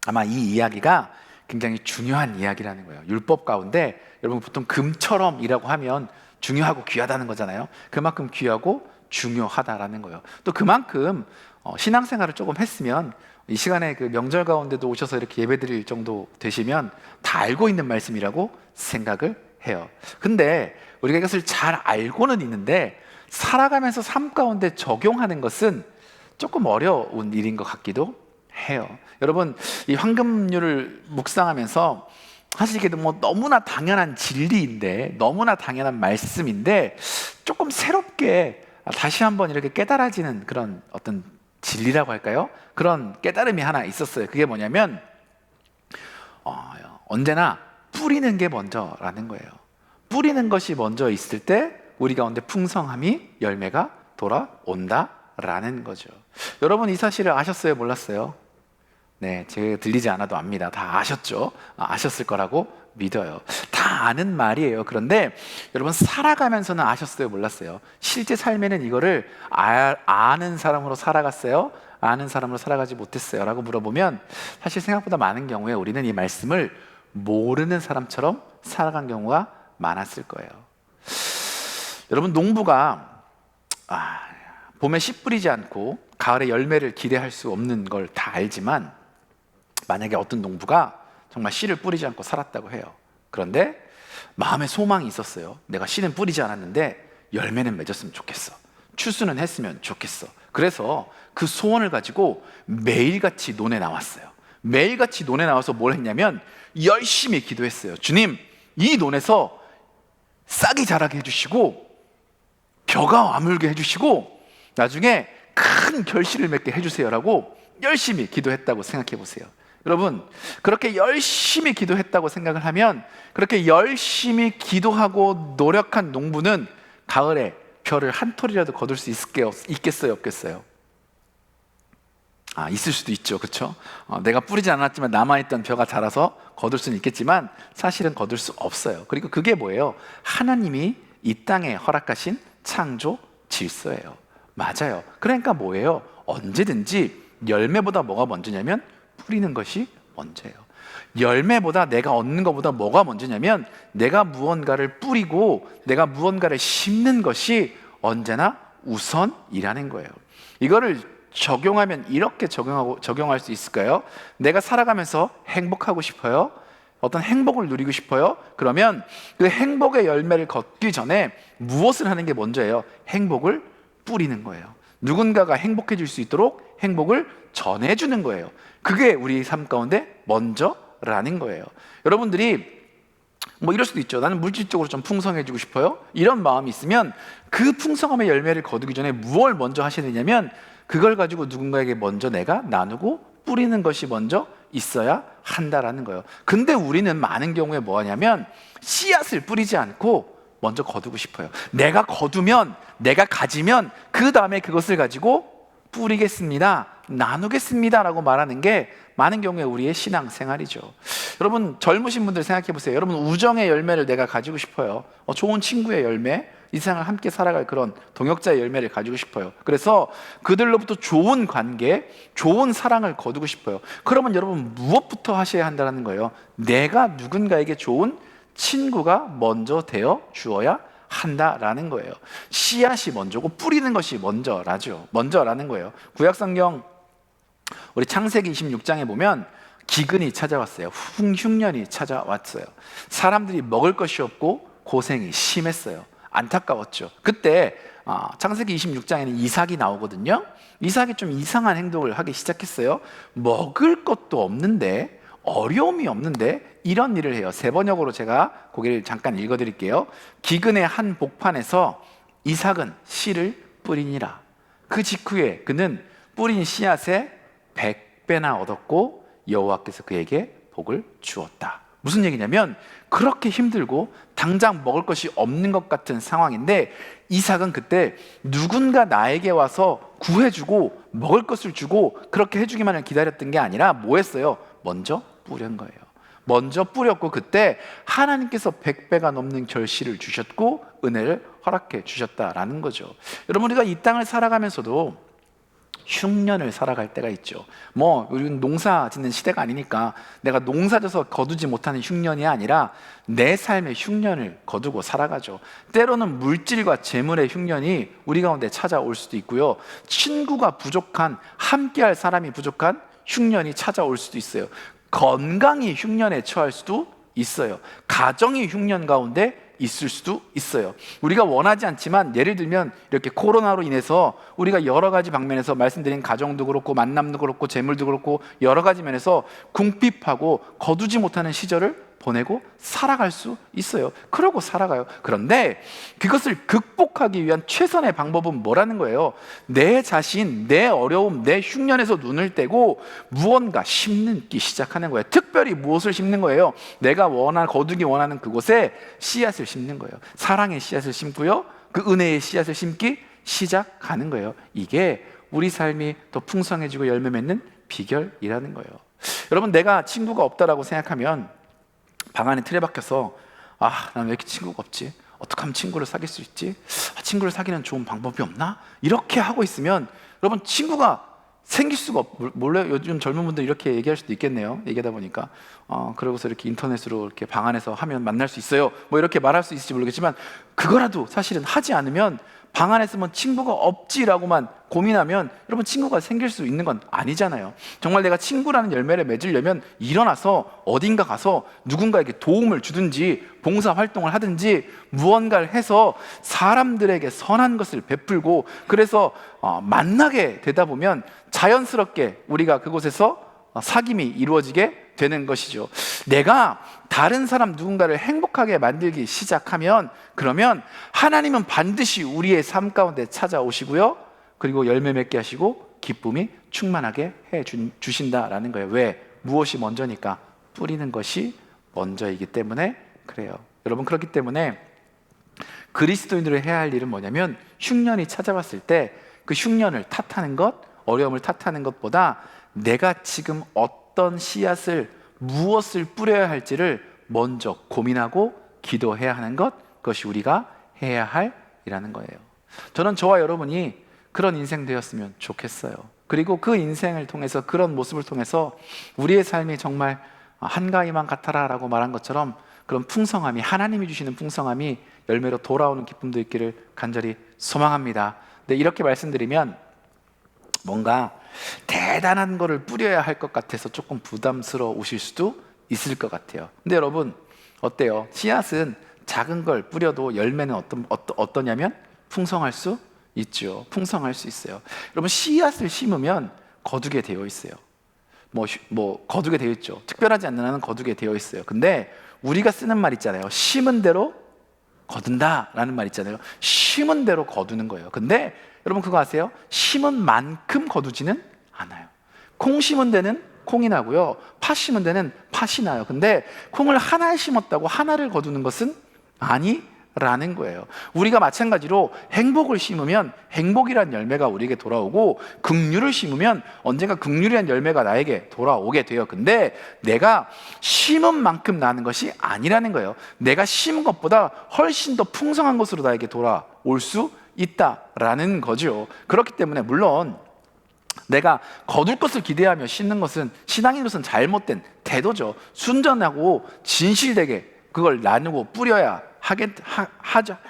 아마 이 이야기가 굉장히 중요한 이야기라는 거예요. 율법 가운데 여러분 보통 금처럼 이라고 하면 중요하고 귀하다는 거잖아요. 그만큼 귀하고 중요하다라는 거예요. 또 그만큼 신앙생활을 조금 했으면 이 시간에 그 명절 가운데도 오셔서 이렇게 예배드릴 정도 되시면 다 알고 있는 말씀이라고 생각을 해요. 근데 우리가 이것을 잘 알고는 있는데 살아가면서 삶 가운데 적용하는 것은 조금 어려운 일인 것 같기도 해요. 여러분, 이 황금률을 묵상하면서 사실 이게 뭐 너무나 당연한 진리인데, 너무나 당연한 말씀인데 조금 새롭게 다시 한번 이렇게 깨달아지는 그런 어떤 진리라고 할까요? 그런 깨달음이 하나 있었어요. 그게 뭐냐면 언제나 뿌리는 게 먼저라는 거예요. 뿌리는 것이 먼저 있을 때 우리 가운데 풍성함이, 열매가 돌아온다라는 거죠. 여러분 이 사실을 아셨어요? 몰랐어요? 네, 제가 들리지 않아도 압니다. 다 아셨죠? 아셨을 거라고 믿어요. 다 아는 말이에요. 그런데 여러분 살아가면서는 아셨어요? 몰랐어요? 실제 삶에는 이거를 아는 사람으로 살아갔어요? 아는 사람으로 살아가지 못했어요? 라고 물어보면 사실 생각보다 많은 경우에 우리는 이 말씀을 모르는 사람처럼 살아간 경우가 많았을 거예요. 여러분 농부가 봄에 씨 뿌리지 않고 가을에 열매를 기대할 수 없는 걸 다 알지만, 만약에 어떤 농부가 정말 씨를 뿌리지 않고 살았다고 해요. 그런데 마음에 소망이 있었어요. 내가 씨는 뿌리지 않았는데 열매는 맺었으면 좋겠어. 추수는 했으면 좋겠어. 그래서 그 소원을 가지고 매일같이 논에 나왔어요. 매일같이 논에 나와서 뭘 했냐면 열심히 기도했어요. 주님, 이 논에서 싹이 자라게 해주시고 벼가 아물게 해주시고 나중에 큰 결실을 맺게 해주세요라고 열심히 기도했다고 생각해 보세요. 여러분, 그렇게 열심히 기도했다고 생각을 하면, 그렇게 열심히 기도하고 노력한 농부는 가을에 벼를 한 톨이라도 거둘 수 있겠어요? 없겠어요? 있을 수도 있죠. 그렇죠? 내가 뿌리지 않았지만 남아있던 벼가 자라서 거둘 수는 있겠지만 사실은 거둘 수 없어요. 그리고 그게 뭐예요? 하나님이 이 땅에 허락하신 창조 질서예요. 맞아요. 그러니까 뭐예요? 언제든지 열매보다 뭐가 먼저냐면 뿌리는 것이 먼저예요. 열매보다, 내가 얻는 것보다 뭐가 먼저냐면 내가 무언가를 뿌리고 내가 무언가를 심는 것이 언제나 우선이라는 거예요. 이거를 적용하면 이렇게 적용할 수 있을까요? 내가 살아가면서 행복하고 싶어요? 어떤 행복을 누리고 싶어요? 그러면 그 행복의 열매를 걷기 전에 무엇을 하는 게 먼저예요? 행복을 뿌리는 거예요. 누군가가 행복해질 수 있도록 행복을 전해주는 거예요. 그게 우리 삶 가운데 먼저라는 거예요. 여러분들이 뭐 이럴 수도 있죠. 나는 물질적으로 좀 풍성해지고 싶어요. 이런 마음이 있으면 그 풍성함의 열매를 거두기 전에 무엇을 먼저 하셔야 되냐면 그걸 가지고 누군가에게 먼저 내가 나누고 뿌리는 것이 먼저 있어야 한다라는 거예요. 근데 우리는 많은 경우에 뭐 하냐면 씨앗을 뿌리지 않고 먼저 거두고 싶어요. 내가 거두면, 내가 가지면 그 다음에 그것을 가지고 뿌리겠습니다, 나누겠습니다 라고 말하는 게 많은 경우에 우리의 신앙생활이죠. 여러분, 젊으신 분들 생각해 보세요. 여러분, 우정의 열매를 내가 가지고 싶어요. 좋은 친구의 열매, 이 세상을 함께 살아갈 그런 동역자의 열매를 가지고 싶어요. 그래서 그들로부터 좋은 관계, 좋은 사랑을 거두고 싶어요. 그러면 여러분, 무엇부터 하셔야 한다는 거예요? 내가 누군가에게 좋은 친구가 먼저 되어 주어야 한다라는 거예요. 씨앗이 먼저고 뿌리는 것이 먼저라는 거예요. 구약성경 우리 창세기 26장에 보면 기근이 찾아왔어요. 흉년이 찾아왔어요. 사람들이 먹을 것이 없고 고생이 심했어요. 안타까웠죠. 그때 창세기 26장에는 이삭이 나오거든요. 이삭이 좀 이상한 행동을 하기 시작했어요. 먹을 것도 없는데, 어려움이 없는데 이런 일을 해요. 세 번역으로 제가 고개를 잠깐 읽어드릴게요. 기근의 한 복판에서 이삭은 씨를 뿌리니라. 그 직후에 그는 뿌린 씨앗에 100배나 얻었고 여호와께서 그에게 복을 주었다. 무슨 얘기냐면, 그렇게 힘들고 당장 먹을 것이 없는 것 같은 상황인데 이삭은 그때 누군가 나에게 와서 구해주고 먹을 것을 주고 그렇게 해주기만을 기다렸던 게 아니라 뭐 했어요? 먼저 뿌린 거예요. 먼저 뿌렸고 그때 하나님께서 100배가 넘는 결실을 주셨고 은혜를 허락해 주셨다라는 거죠. 여러분, 우리가 이 땅을 살아가면서도 흉년을 살아갈 때가 있죠. 우리는 농사 짓는 시대가 아니니까 내가 농사져서 거두지 못하는 흉년이 아니라 내 삶의 흉년을 거두고 살아가죠. 때로는 물질과 재물의 흉년이 우리 가운데 찾아올 수도 있고요. 친구가 부족한, 함께할 사람이 부족한 흉년이 찾아올 수도 있어요. 건강이 흉년에 처할 수도 있어요. 가정이 흉년 가운데 있을 수도 있어요. 우리가 원하지 않지만 예를 들면 이렇게 코로나로 인해서 우리가 여러 가지 방면에서 말씀드린 가정도 그렇고 만남도 그렇고 재물도 그렇고 여러 가지 면에서 궁핍하고 거두지 못하는 시절을 보내고 살아갈 수 있어요. 그러고 살아가요. 그런데 그것을 극복하기 위한 최선의 방법은 뭐라는 거예요? 내 자신, 내 어려움, 내 흉년에서 눈을 떼고 무언가 심기 시작하는 거예요. 특별히 무엇을 심는 거예요? 내가 거두기 원하는 그곳에 씨앗을 심는 거예요. 사랑의 씨앗을 심고요, 그 은혜의 씨앗을 심기 시작하는 거예요. 이게 우리 삶이 더 풍성해지고 열매 맺는 비결이라는 거예요. 여러분, 내가 친구가 없다라고 생각하면 방 안에 틀에 박혀서 난 왜 이렇게 친구가 없지? 어떻게 하면 친구를 사귈 수 있지? 친구를 사귀는 좋은 방법이 없나? 이렇게 하고 있으면 여러분, 친구가 생길 수가 몰라요. 요즘 젊은 분들 이렇게 얘기할 수도 있겠네요. 얘기하다 보니까 그러고서 이렇게 인터넷으로 이렇게 방 안에서 하면 만날 수 있어요, 이렇게 말할 수 있을지 모르겠지만, 그거라도 사실은 하지 않으면, 방 안에서만 친구가 없지라고만 고민하면 여러분, 친구가 생길 수 있는 건 아니잖아요. 정말 내가 친구라는 열매를 맺으려면 일어나서 어딘가 가서 누군가에게 도움을 주든지 봉사활동을 하든지 무언가를 해서 사람들에게 선한 것을 베풀고, 그래서 만나게 되다 보면 자연스럽게 우리가 그곳에서 사귐이 이루어지게 되는 것이죠. 내가 다른 사람 누군가를 행복하게 만들기 시작하면, 그러면 하나님은 반드시 우리의 삶 가운데 찾아오시고요, 그리고 열매 맺게 하시고 기쁨이 충만하게 해 주신다라는 거예요. 왜? 무엇이 먼저니까? 뿌리는 것이 먼저이기 때문에 그래요. 여러분, 그렇기 때문에 그리스도인으로 해야 할 일은 뭐냐면, 흉년이 찾아왔을 때 그 흉년을 탓하는 것, 어려움을 탓하는 것보다 내가 지금 어떤 씨앗을, 무엇을 뿌려야 할지를 먼저 고민하고 기도해야 하는 것, 그것이 우리가 해야 할 일이라는 거예요. 저는 저와 여러분이 그런 인생 되었으면 좋겠어요. 그리고 그 인생을 통해서, 그런 모습을 통해서 우리의 삶이 정말 한가위만 같아라 라고 말한 것처럼 그런 풍성함이, 하나님이 주시는 풍성함이 열매로 돌아오는 기쁨도 있기를 간절히 소망합니다. 근데 이렇게 말씀드리면 뭔가 대단한 거를 뿌려야 할 것 같아서 조금 부담스러우실 수도 있을 것 같아요. 근데 여러분, 어때요? 씨앗은 작은 걸 뿌려도 열매는 어떠냐면 풍성할 수 있죠. 풍성할 수 있어요. 여러분, 씨앗을 심으면 거두게 되어 있어요. 거두게 되어 있죠. 특별하지 않는 한은 거두게 되어 있어요. 근데 우리가 쓰는 말 있잖아요. 심은 대로 거둔다 라는 말 있잖아요. 심은 대로 거두는 거예요. 근데 여러분, 그거 아세요? 심은 만큼 거두지는 않아요. 콩 심은 데는 콩이 나고요, 팥 심은 데는 팥이 나요. 근데 콩을 하나 심었다고 하나를 거두는 것은 라는 거예요. 우리가 마찬가지로 행복을 심으면 행복이란 열매가 우리에게 돌아오고, 긍휼을 심으면 언젠가 긍휼이란 열매가 나에게 돌아오게 돼요. 근데 내가 심은 만큼 나는 것이 아니라는 거예요. 내가 심은 것보다 훨씬 더 풍성한 것으로 나에게 돌아올 수 있다라는 거죠. 그렇기 때문에 물론 내가 거둘 것을 기대하며 심는 것은 신앙인으로서는 잘못된 태도죠. 순전하고 진실되게 그걸 나누고 뿌려야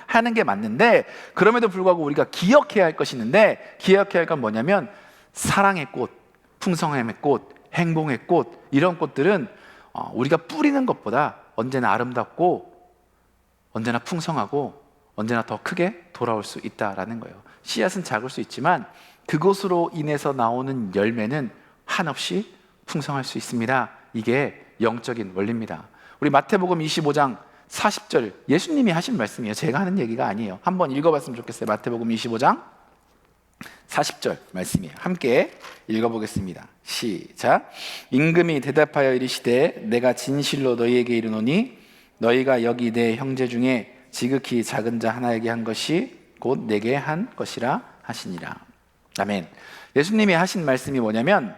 하는 게 맞는데, 그럼에도 불구하고 우리가 기억해야 할 것이 있는데, 기억해야 할 건 뭐냐면 사랑의 꽃, 풍성함의 꽃, 행복의 꽃, 이런 꽃들은 우리가 뿌리는 것보다 언제나 아름답고 언제나 풍성하고 언제나 더 크게 돌아올 수 있다라는 거예요. 씨앗은 작을 수 있지만 그것으로 인해서 나오는 열매는 한없이 풍성할 수 있습니다. 이게 영적인 원리입니다. 우리 마태복음 25장 40절, 예수님이 하신 말씀이에요. 제가 하는 얘기가 아니에요. 한번 읽어봤으면 좋겠어요. 마태복음 25장 40절 말씀이에요. 함께 읽어보겠습니다. 시작. 임금이 대답하여 이르시되 내가 진실로 너희에게 이르노니 너희가 여기 내 형제 중에 지극히 작은 자 하나에게 한 것이 곧 내게 한 것이라 하시니라. 아멘. 예수님이 하신 말씀이 뭐냐면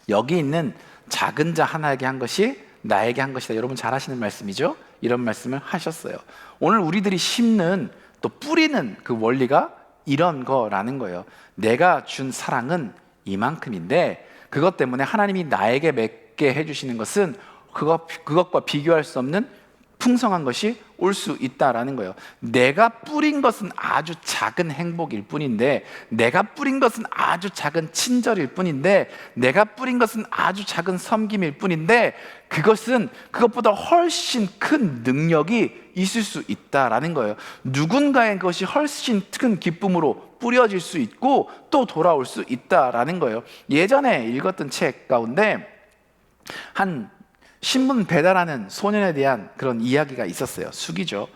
여기 있는 작은 자 하나에게 한 것이 나에게 한 것이다. 여러분 잘 하시는 말씀이죠? 이런 말씀을 하셨어요. 오늘 우리들이 심는 또 뿌리는 그 원리가 이런 거라는 거예요. 내가 준 사랑은 이만큼인데 그것 때문에 하나님이 나에게 맺게 해주시는 것은 그것과 비교할 수 없는 풍성한 것이 올 수 있다라는 거예요. 내가 뿌린 것은 아주 작은 행복일 뿐인데, 내가 뿌린 것은 아주 작은 친절일 뿐인데, 내가 뿌린 것은 아주 작은 섬김일 뿐인데, 그것은 그것보다 훨씬 큰 능력이 있을 수 있다라는 거예요. 누군가의 것이 훨씬 큰 기쁨으로 뿌려질 수 있고 또 돌아올 수 있다라는 거예요. 예전에 읽었던 책 가운데 한 신문 배달하는 소년에 대한 그런 이야기가 있었어요. 수기죠.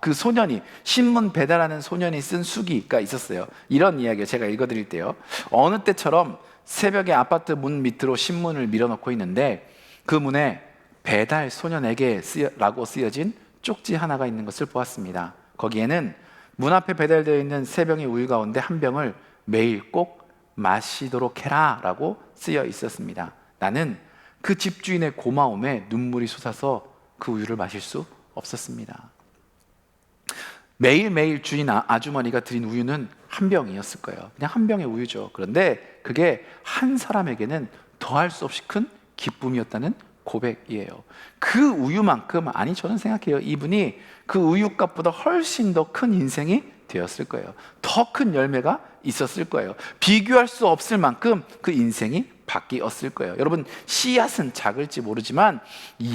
그 소년이, 신문 배달하는 소년이 쓴 수기가 있었어요. 이런 이야기를 제가 읽어드릴게요. 어느 때처럼 새벽에 아파트 문 밑으로 신문을 밀어넣고 있는데 그 문에 배달 소년에게 라고 쓰여진 쪽지 하나가 있는 것을 보았습니다. 거기에는 문 앞에 배달되어 있는 3병의 우유 가운데 한 병을 매일 꼭 마시도록 해라 라고 쓰여 있었습니다. 나는 그 집주인의 고마움에 눈물이 솟아서 그 우유를 마실 수 없었습니다. 매일매일 주인 아주머니가 드린 우유는 한 병이었을 거예요. 그냥 한 병의 우유죠. 그런데 그게 한 사람에게는 더할 수 없이 큰 기쁨이었다는 고백이에요. 그 우유만큼, 아니 저는 생각해요, 이분이 그 우유값보다 훨씬 더 큰 인생이 되었을 거예요. 더 큰 열매가 있었을 거예요. 비교할 수 없을 만큼 그 인생이 바뀌었을 거예요. 여러분, 씨앗은 작을지 모르지만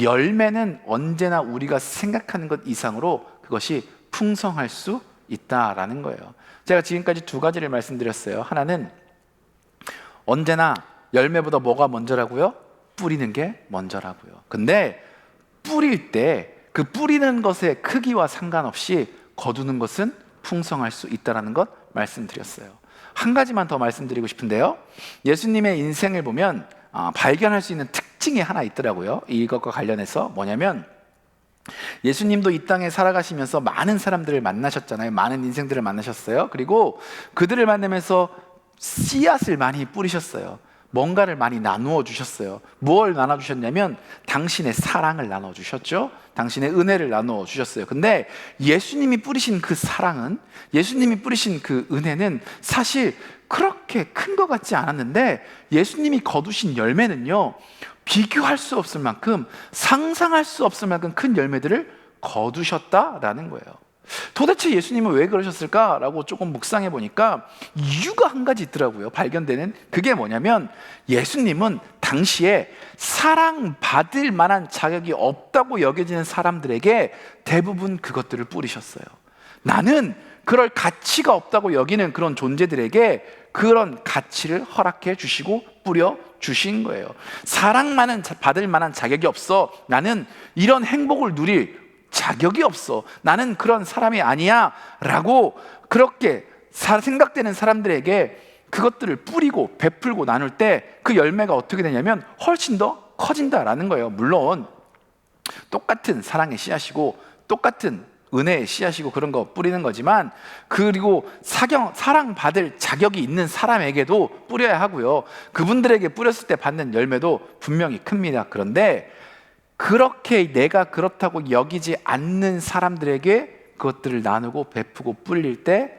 열매는 언제나 우리가 생각하는 것 이상으로 그것이 풍성할 수 있다라는 거예요. 제가 지금까지 2가지를 말씀드렸어요. 하나는 언제나 열매보다 뭐가 먼저라고요? 뿌리는 게 먼저라고요. 근데 뿌릴 때 그 뿌리는 것의 크기와 상관없이 거두는 것은 풍성할 수 있다는 것 말씀드렸어요. 한 가지만 더 말씀드리고 싶은데요, 예수님의 인생을 보면 발견할 수 있는 특징이 하나 있더라고요. 이것과 관련해서 뭐냐면, 예수님도 이 땅에 살아가시면서 많은 사람들을 만나셨잖아요. 많은 인생들을 만나셨어요. 그리고 그들을 만나면서 씨앗을 많이 뿌리셨어요. 뭔가를 많이 나누어 주셨어요. 뭘 나눠주셨냐면 당신의 사랑을 나눠주셨죠. 당신의 은혜를 나누어 주셨어요. 근데 예수님이 뿌리신 그 사랑은, 예수님이 뿌리신 그 은혜는 사실 그렇게 큰 것 같지 않았는데, 예수님이 거두신 열매는요, 비교할 수 없을 만큼, 상상할 수 없을 만큼 큰 열매들을 거두셨다라는 거예요. 도대체 예수님은 왜 그러셨을까라고 조금 묵상해 보니까 이유가 한 가지 있더라고요. 발견되는 그게 뭐냐면, 예수님은 당시에 사랑받을 만한 자격이 없다고 여겨지는 사람들에게 대부분 그것들을 뿌리셨어요. 나는 그럴 가치가 없다고 여기는 그런 존재들에게 그런 가치를 허락해 주시고 뿌려 주신 거예요. 사랑만은 받을 만한 자격이 없어, 나는 이런 행복을 누릴 자격이 없어, 나는 그런 사람이 아니야 라고 그렇게 생각되는 사람들에게 그것들을 뿌리고 베풀고 나눌 때 그 열매가 어떻게 되냐면 훨씬 더 커진다라는 거예요. 물론 똑같은 사랑의 씨앗이고 똑같은 은혜의 씨앗이고 그런 거 뿌리는 거지만, 그리고 사랑받을 자격이 있는 사람에게도 뿌려야 하고요, 그분들에게 뿌렸을 때 받는 열매도 분명히 큽니다. 그런데 그렇게 내가 그렇다고 여기지 않는 사람들에게 그것들을 나누고 베푸고 뿌릴 때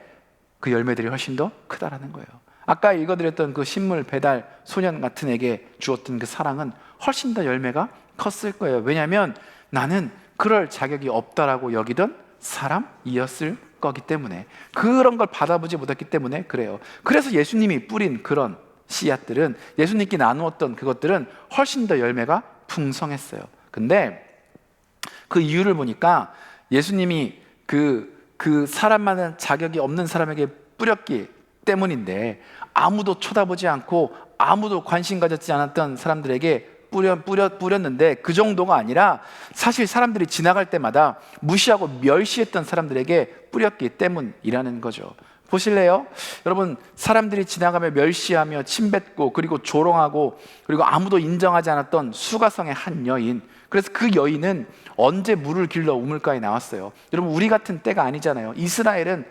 그 열매들이 훨씬 더 크다라는 거예요. 아까 읽어드렸던 그 식물 배달 소년 같은 에게 주었던 그 사랑은 훨씬 더 열매가 컸을 거예요. 왜냐하면 나는 그럴 자격이 없다라고 여기던 사람이었을 거기 때문에, 그런 걸 받아보지 못했기 때문에 그래요. 그래서 예수님이 뿌린 그런 씨앗들은, 예수님께 나누었던 그것들은 훨씬 더 열매가 풍성했어요. 근데 그 이유를 보니까 예수님이 그 사람만은 자격이 없는 사람에게 뿌렸기 때문인데, 아무도 쳐다보지 않고 아무도 관심 가졌지 않았던 사람들에게 뿌렸는데, 그 정도가 아니라 사실 사람들이 지나갈 때마다 무시하고 멸시했던 사람들에게 뿌렸기 때문이라는 거죠. 보실래요? 여러분, 사람들이 지나가며 멸시하며 침뱉고 그리고 조롱하고 그리고 아무도 인정하지 않았던 수가성의 한 여인, 그래서 그 여인은 언제 물을 길러 우물가에 나왔어요? 여러분, 우리 같은 때가 아니잖아요. 이스라엘은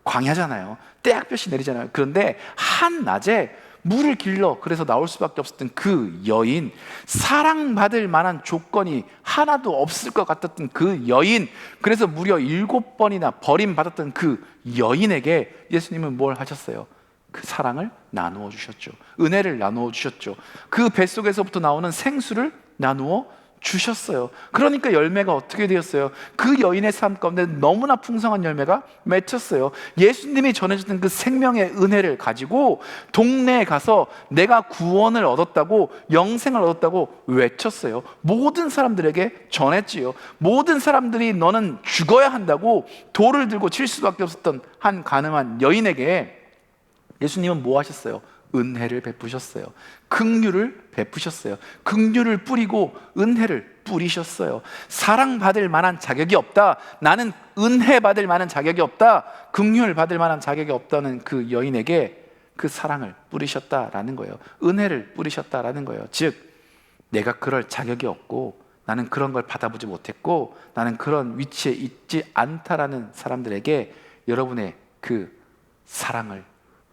광야잖아요. 떼약볕이 내리잖아요. 그런데 한낮에 물을 길러 그래서 나올 수밖에 없었던 그 여인, 사랑받을 만한 조건이 하나도 없을 것 같았던 그 여인, 그래서 무려 7번이나 버림받았던 그 여인에게 예수님은 뭘 하셨어요? 그 사랑을 나누어 주셨죠. 은혜를 나누어 주셨죠. 그 뱃속에서부터 나오는 생수를 나누어 주셨어요. 그러니까 열매가 어떻게 되었어요? 그 여인의 삶 가운데 너무나 풍성한 열매가 맺혔어요. 예수님이 전해주던 그 생명의 은혜를 가지고 동네에 가서 내가 구원을 얻었다고, 영생을 얻었다고 외쳤어요. 모든 사람들에게 전했지요. 모든 사람들이 너는 죽어야 한다고 돌을 들고 칠 수밖에 없었던 한 가늠한 여인에게 예수님은 뭐 하셨어요? 은혜를 베푸셨어요. 긍휼을 베푸셨어요. 긍휼을 뿌리고 은혜를 뿌리셨어요. 사랑받을 만한 자격이 없다, 나는 은혜 받을 만한 자격이 없다, 긍휼 받을 만한 자격이 없다는 그 여인에게 그 사랑을 뿌리셨다라는 거예요. 은혜를 뿌리셨다라는 거예요. 즉, 내가 그럴 자격이 없고 나는 그런 걸 받아보지 못했고 나는 그런 위치에 있지 않다라는 사람들에게 여러분의 그 사랑을,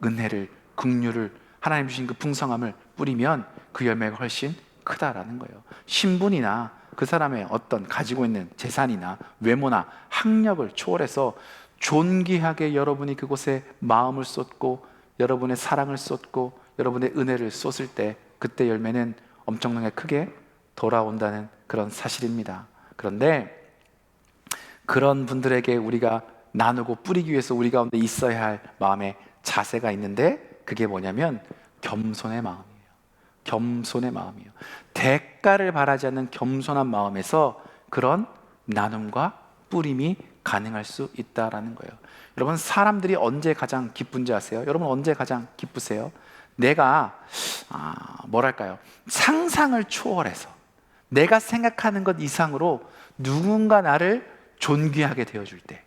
은혜를, 긍휼을, 하나님 주신 그 풍성함을 뿌리면 그 열매가 훨씬 크다라는 거예요. 신분이나 그 사람의 어떤 가지고 있는 재산이나 외모나 학력을 초월해서 존귀하게 여러분이 그곳에 마음을 쏟고 여러분의 사랑을 쏟고 여러분의 은혜를 쏟을 때, 그때 열매는 엄청나게 크게 돌아온다는 그런 사실입니다. 그런데 그런 분들에게 우리가 나누고 뿌리기 위해서 우리 가운데 있어야 할 마음의 자세가 있는데, 그게 뭐냐면 겸손의 마음이에요. 겸손의 마음이에요. 대가를 바라지 않는 겸손한 마음에서 그런 나눔과 뿌림이 가능할 수 있다라는 거예요. 여러분, 사람들이 언제 가장 기쁜지 아세요? 여러분, 언제 가장 기쁘세요? 내가 뭐랄까요? 상상을 초월해서 내가 생각하는 것 이상으로 누군가 나를 존귀하게 되어줄 때,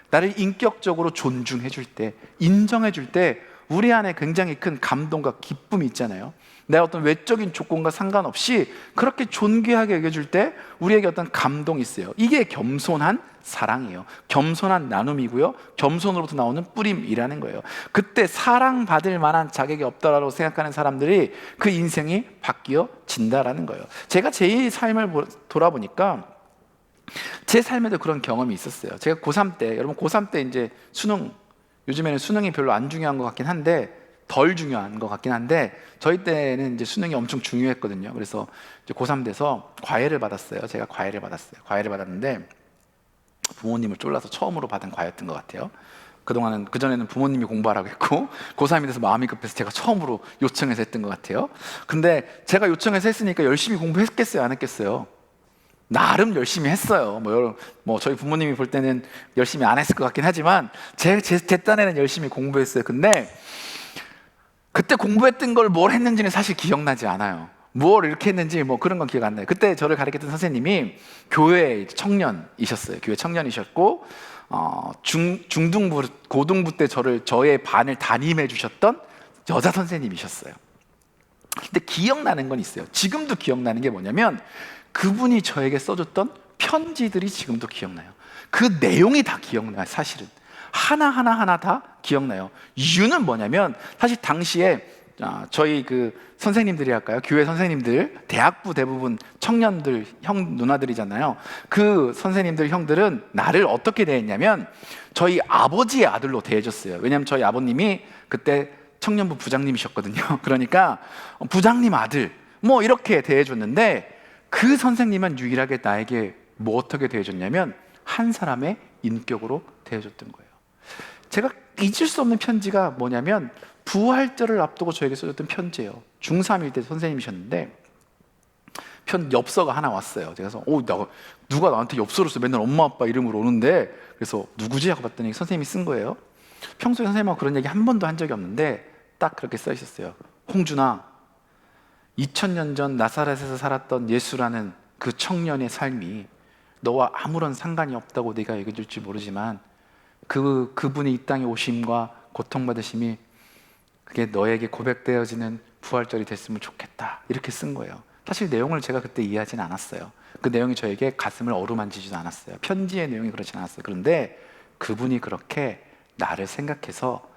나를 인격적으로 존중해 줄 때, 인정해 줄 때 우리 안에 굉장히 큰 감동과 기쁨이 있잖아요. 내 어떤 외적인 조건과 상관없이 그렇게 존귀하게 여겨줄 때 우리에게 어떤 감동이 있어요. 이게 겸손한 사랑이에요. 겸손한 나눔이고요, 겸손으로부터 나오는 뿌림이라는 거예요. 그때 사랑받을 만한 자격이 없다라고 생각하는 사람들이 그 인생이 바뀌어진다라는 거예요. 제가 제 삶을 돌아보니까 제 삶에도 그런 경험이 있었어요. 제가 고3 때, 여러분 고3 때 이제 수능, 요즘에는 수능이 별로 안 중요한 것 같긴 한데, 덜 중요한 것 같긴 한데, 저희 때는 이제 수능이 엄청 중요했거든요. 그래서 이제 고3 돼서 과외를 받았어요. 제가 과외를 받았어요. 과외를 받았는데 부모님을 쫄라서 처음으로 받은 과외였던 것 같아요. 그전에는 부모님이 공부하라고 했고, 고3이 돼서 마음이 급해서 제가 처음으로 요청해서 했던 것 같아요. 근데 제가 요청해서 했으니까 열심히 공부했겠어요, 안 했겠어요? 나름 열심히 했어요. 뭐 저희 부모님이 볼 때는 열심히 안 했을 것 같긴 하지만 제 딴에는 열심히 공부했어요. 근데 그때 공부했던 걸 뭘 했는지는 사실 기억나지 않아요. 뭘 이렇게 했는지 뭐 그런 건 기억 안 나요. 그때 저를 가르쳤던 선생님이 교회 청년이셨어요. 교회 청년이셨고 중등부, 고등부 때 저의 반을 담임해 주셨던 여자 선생님이셨어요. 근데 기억나는 건 있어요. 지금도 기억나는 게 뭐냐면 그분이 저에게 써줬던 편지들이 지금도 기억나요. 그 내용이 다 기억나요. 사실은 하나하나 다 기억나요. 이유는 뭐냐면 사실 당시에 저희 그 선생님들이 할까요? 교회 선생님들, 대학부 대부분 청년들, 형 누나들이잖아요. 그 선생님들, 형들은 나를 어떻게 대했냐면 저희 아버지의 아들로 대해줬어요. 왜냐하면 저희 아버님이 그때 청년부 부장님이셨거든요. 그러니까 부장님 아들 뭐 이렇게 대해줬는데, 그 선생님은 유일하게 나에게 뭐 어떻게 대해줬냐면 한 사람의 인격으로 대해줬던 거예요. 제가 잊을 수 없는 편지가 뭐냐면 부활절을 앞두고 저에게 써줬던 편지예요. 중3일 때 선생님이셨는데 엽서가 하나 왔어요. 그래서 누가 나한테 엽서를 써? 맨날 엄마 아빠 이름으로 오는데, 그래서 누구지? 하고 봤더니 선생님이 쓴 거예요. 평소에 선생님하고 그런 얘기 한 번도 한 적이 없는데 딱 그렇게 써 있었어요. 홍준아, 2000년 전 나사렛에서 살았던 예수라는 그 청년의 삶이 너와 아무런 상관이 없다고 네가 얘기해 줄지 모르지만 그분이 이 땅에 오심과 고통받으심이 그게 너에게 고백되어지는 부활절이 됐으면 좋겠다, 이렇게 쓴 거예요. 사실 내용을 제가 그때 이해하지는 않았어요. 그 내용이 저에게 가슴을 어루만지지도 않았어요. 편지의 내용이 그렇진 않았어요. 그런데 그분이 그렇게 나를 생각해서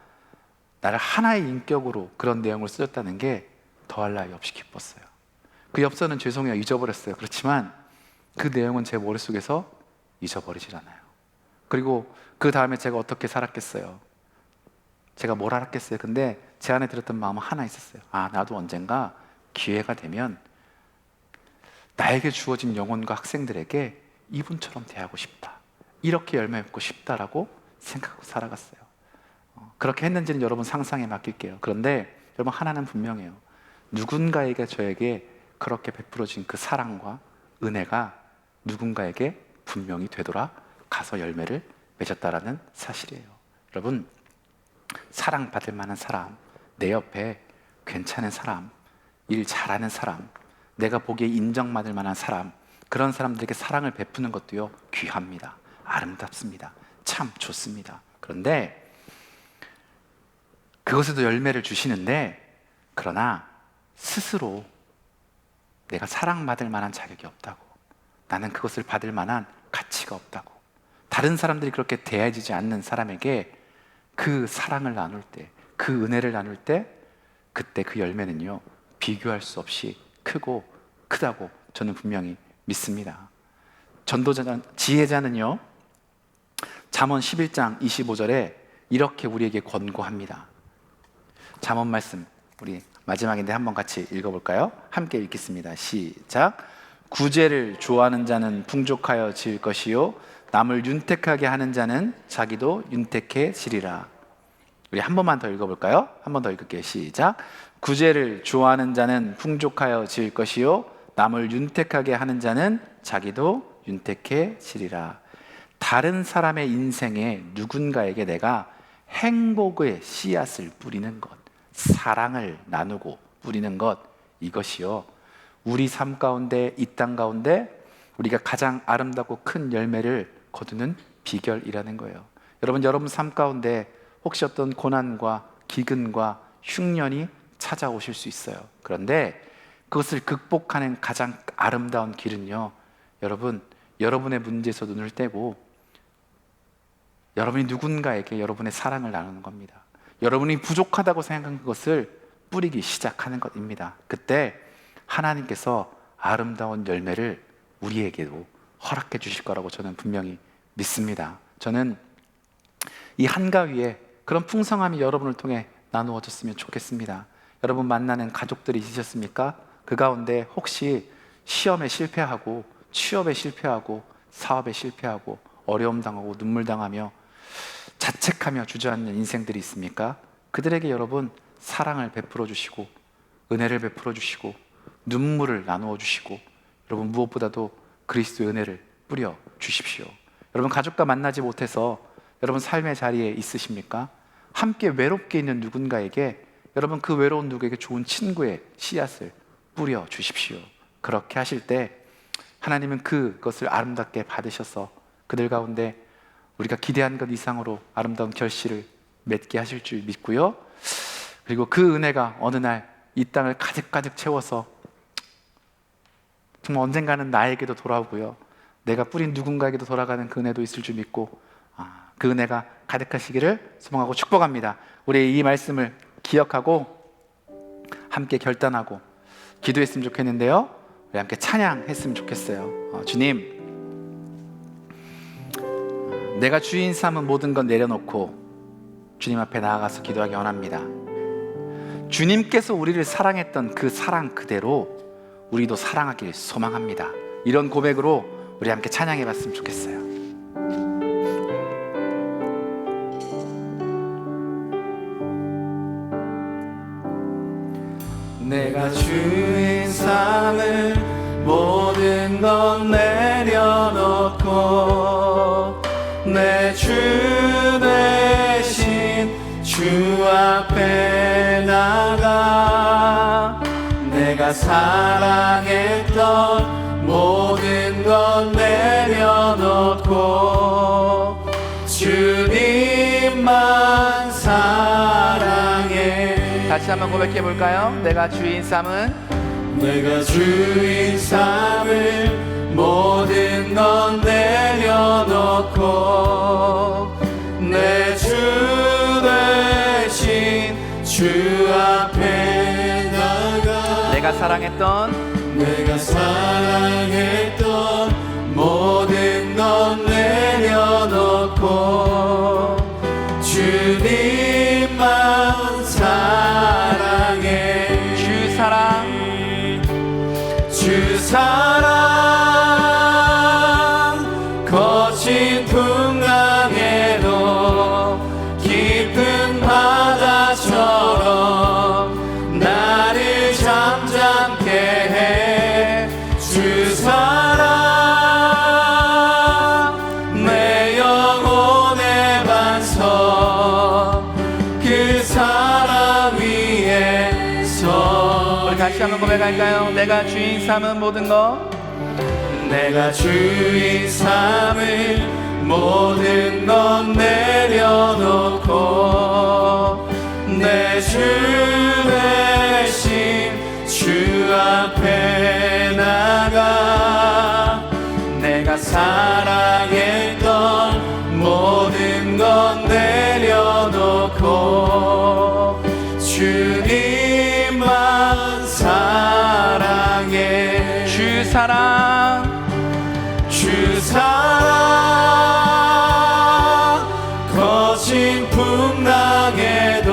나를 하나의 인격으로 그런 내용을 쓰셨다는 게 더할 나위 없이 기뻤어요. 그 엽서는 죄송해요, 잊어버렸어요. 그렇지만 그 내용은 제 머릿속에서 잊어버리질 않아요. 그리고 그 다음에 제가 어떻게 살았겠어요? 제가 뭘 알았겠어요? 근데 제 안에 들었던 마음은 하나 있었어요. 나도 언젠가 기회가 되면 나에게 주어진 영혼과 학생들에게 이분처럼 대하고 싶다, 이렇게 열매 맺고 싶다라고 생각하고 살아갔어요. 그렇게 했는지는 여러분 상상에 맡길게요. 그런데 여러분, 하나는 분명해요. 누군가에게 저에게 그렇게 베풀어진 그 사랑과 은혜가 누군가에게 분명히 되돌아 가서 열매를 맺었다라는 사실이에요. 여러분, 사랑받을 만한 사람, 내 옆에 괜찮은 사람, 일 잘하는 사람, 내가 보기에 인정받을 만한 사람, 그런 사람들에게 사랑을 베푸는 것도요, 귀합니다. 아름답습니다. 참 좋습니다. 그런데 그것에도 열매를 주시는데, 그러나 스스로 내가 사랑받을 만한 자격이 없다고, 나는 그것을 받을 만한 가치가 없다고, 다른 사람들이 그렇게 대해지지 않는 사람에게 그 사랑을 나눌 때, 그 은혜를 나눌 때, 그때 그 열매는요, 비교할 수 없이 크고 크다고 저는 분명히 믿습니다. 전도자, 지혜자는요, 잠언 11장 25절에 이렇게 우리에게 권고합니다. 잠언 말씀 우리 마지막인데 한번 같이 읽어볼까요? 함께 읽겠습니다. 시작. 구제를 좋아하는 자는 풍족하여 질 것이요 남을 윤택하게 하는 자는 자기도 윤택해지리라. 우리 한 번만 더 읽어볼까요? 한 번 더 읽을게요. 시작. 구제를 좋아하는 자는 풍족하여 질 것이요 남을 윤택하게 하는 자는 자기도 윤택해지리라. 다른 사람의 인생에 누군가에게 내가 행복의 씨앗을 뿌리는 것, 사랑을 나누고 뿌리는 것, 이것이요 우리 삶 가운데, 이 땅 가운데 우리가 가장 아름답고 큰 열매를 거두는 비결이라는 거예요. 여러분 삶 가운데 혹시 어떤 고난과 기근과 흉년이 찾아오실 수 있어요. 그런데 그것을 극복하는 가장 아름다운 길은요, 여러분의 문제에서 눈을 떼고 여러분이 누군가에게 여러분의 사랑을 나누는 겁니다. 여러분이 부족하다고 생각한 그것을 뿌리기 시작하는 것입니다. 그때 하나님께서 아름다운 열매를 우리에게도 허락해 주실 거라고 저는 분명히 믿습니다. 저는 이 한가위에 그런 풍성함이 여러분을 통해 나누어졌으면 좋겠습니다. 여러분 만나는 가족들이 있으셨습니까? 그 가운데 혹시 시험에 실패하고 취업에 실패하고 사업에 실패하고 어려움 당하고 눈물 당하며 자책하며 주저앉는 인생들이 있습니까? 그들에게 여러분 사랑을 베풀어 주시고 은혜를 베풀어 주시고 눈물을 나누어 주시고, 여러분 무엇보다도 그리스도의 은혜를 뿌려 주십시오. 여러분 가족과 만나지 못해서 여러분 삶의 자리에 있으십니까? 함께 외롭게 있는 누군가에게, 여러분 그 외로운 누구에게 좋은 친구의 씨앗을 뿌려 주십시오. 그렇게 하실 때 하나님은 그것을 아름답게 받으셔서 그들 가운데 우리가 기대한 것 이상으로 아름다운 결실을 맺게 하실 줄 믿고요, 그리고 그 은혜가 어느 날 이 땅을 가득가득 채워서 정말 언젠가는 나에게도 돌아오고요, 내가 뿌린 누군가에게도 돌아가는 그 은혜도 있을 줄 믿고 그 은혜가 가득하시기를 소망하고 축복합니다. 우리 이 말씀을 기억하고 함께 결단하고 기도했으면 좋겠는데요, 우리 함께 찬양했으면 좋겠어요. 주님, 내가 주인 삼은 모든 건 내려놓고 주님 앞에 나아가서 기도하기 원합니다. 주님께서 우리를 사랑했던 그 사랑 그대로 우리도 사랑하길 소망합니다. 이런 고백으로 우리 함께 찬양해 봤으면 좋겠어요. 내가 주인 삼을 모든 건 내려놓고 내 주 대신 주 앞에 나가 내가 사랑했던 모든 건 내려놓고 주님만 사랑해. 다시 한번 고백해 볼까요? 내가 주인 삼은 모든 건 내려놓고 내 주 대신 주 앞에 나가 내가 사랑했던 모든 건 내려놓고 주님만 사랑해. 주 사랑 거친 풍랑에도 깊은 바다처럼 나를 잠잠케 해. 주 사랑 내 영혼의 반석 그 사랑 위에서. 우리 다시 한번 고백할까요? 내가 주인 삼은 모든 것 모든 건 내려놓고 내 주 대신 주 앞에 나가 내가 사랑했던 모든 건 내려놓고 주님만 사랑해. 주 사랑 거친 풍랑에도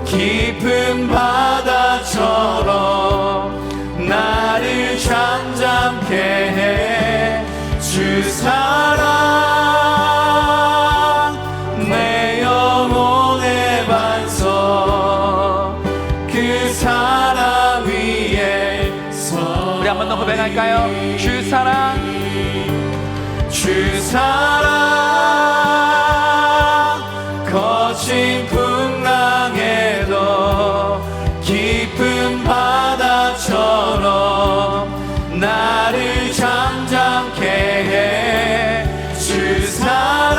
깊은 바다처럼 나를 잠잠케 해. 주 사랑 내 영혼의 반석 그 사랑 위에서. 우리 한 번 더 고백할까요? 주 사랑 거친 풍랑에도 깊은 바다처럼 나를 잠잠케 해. 주 사랑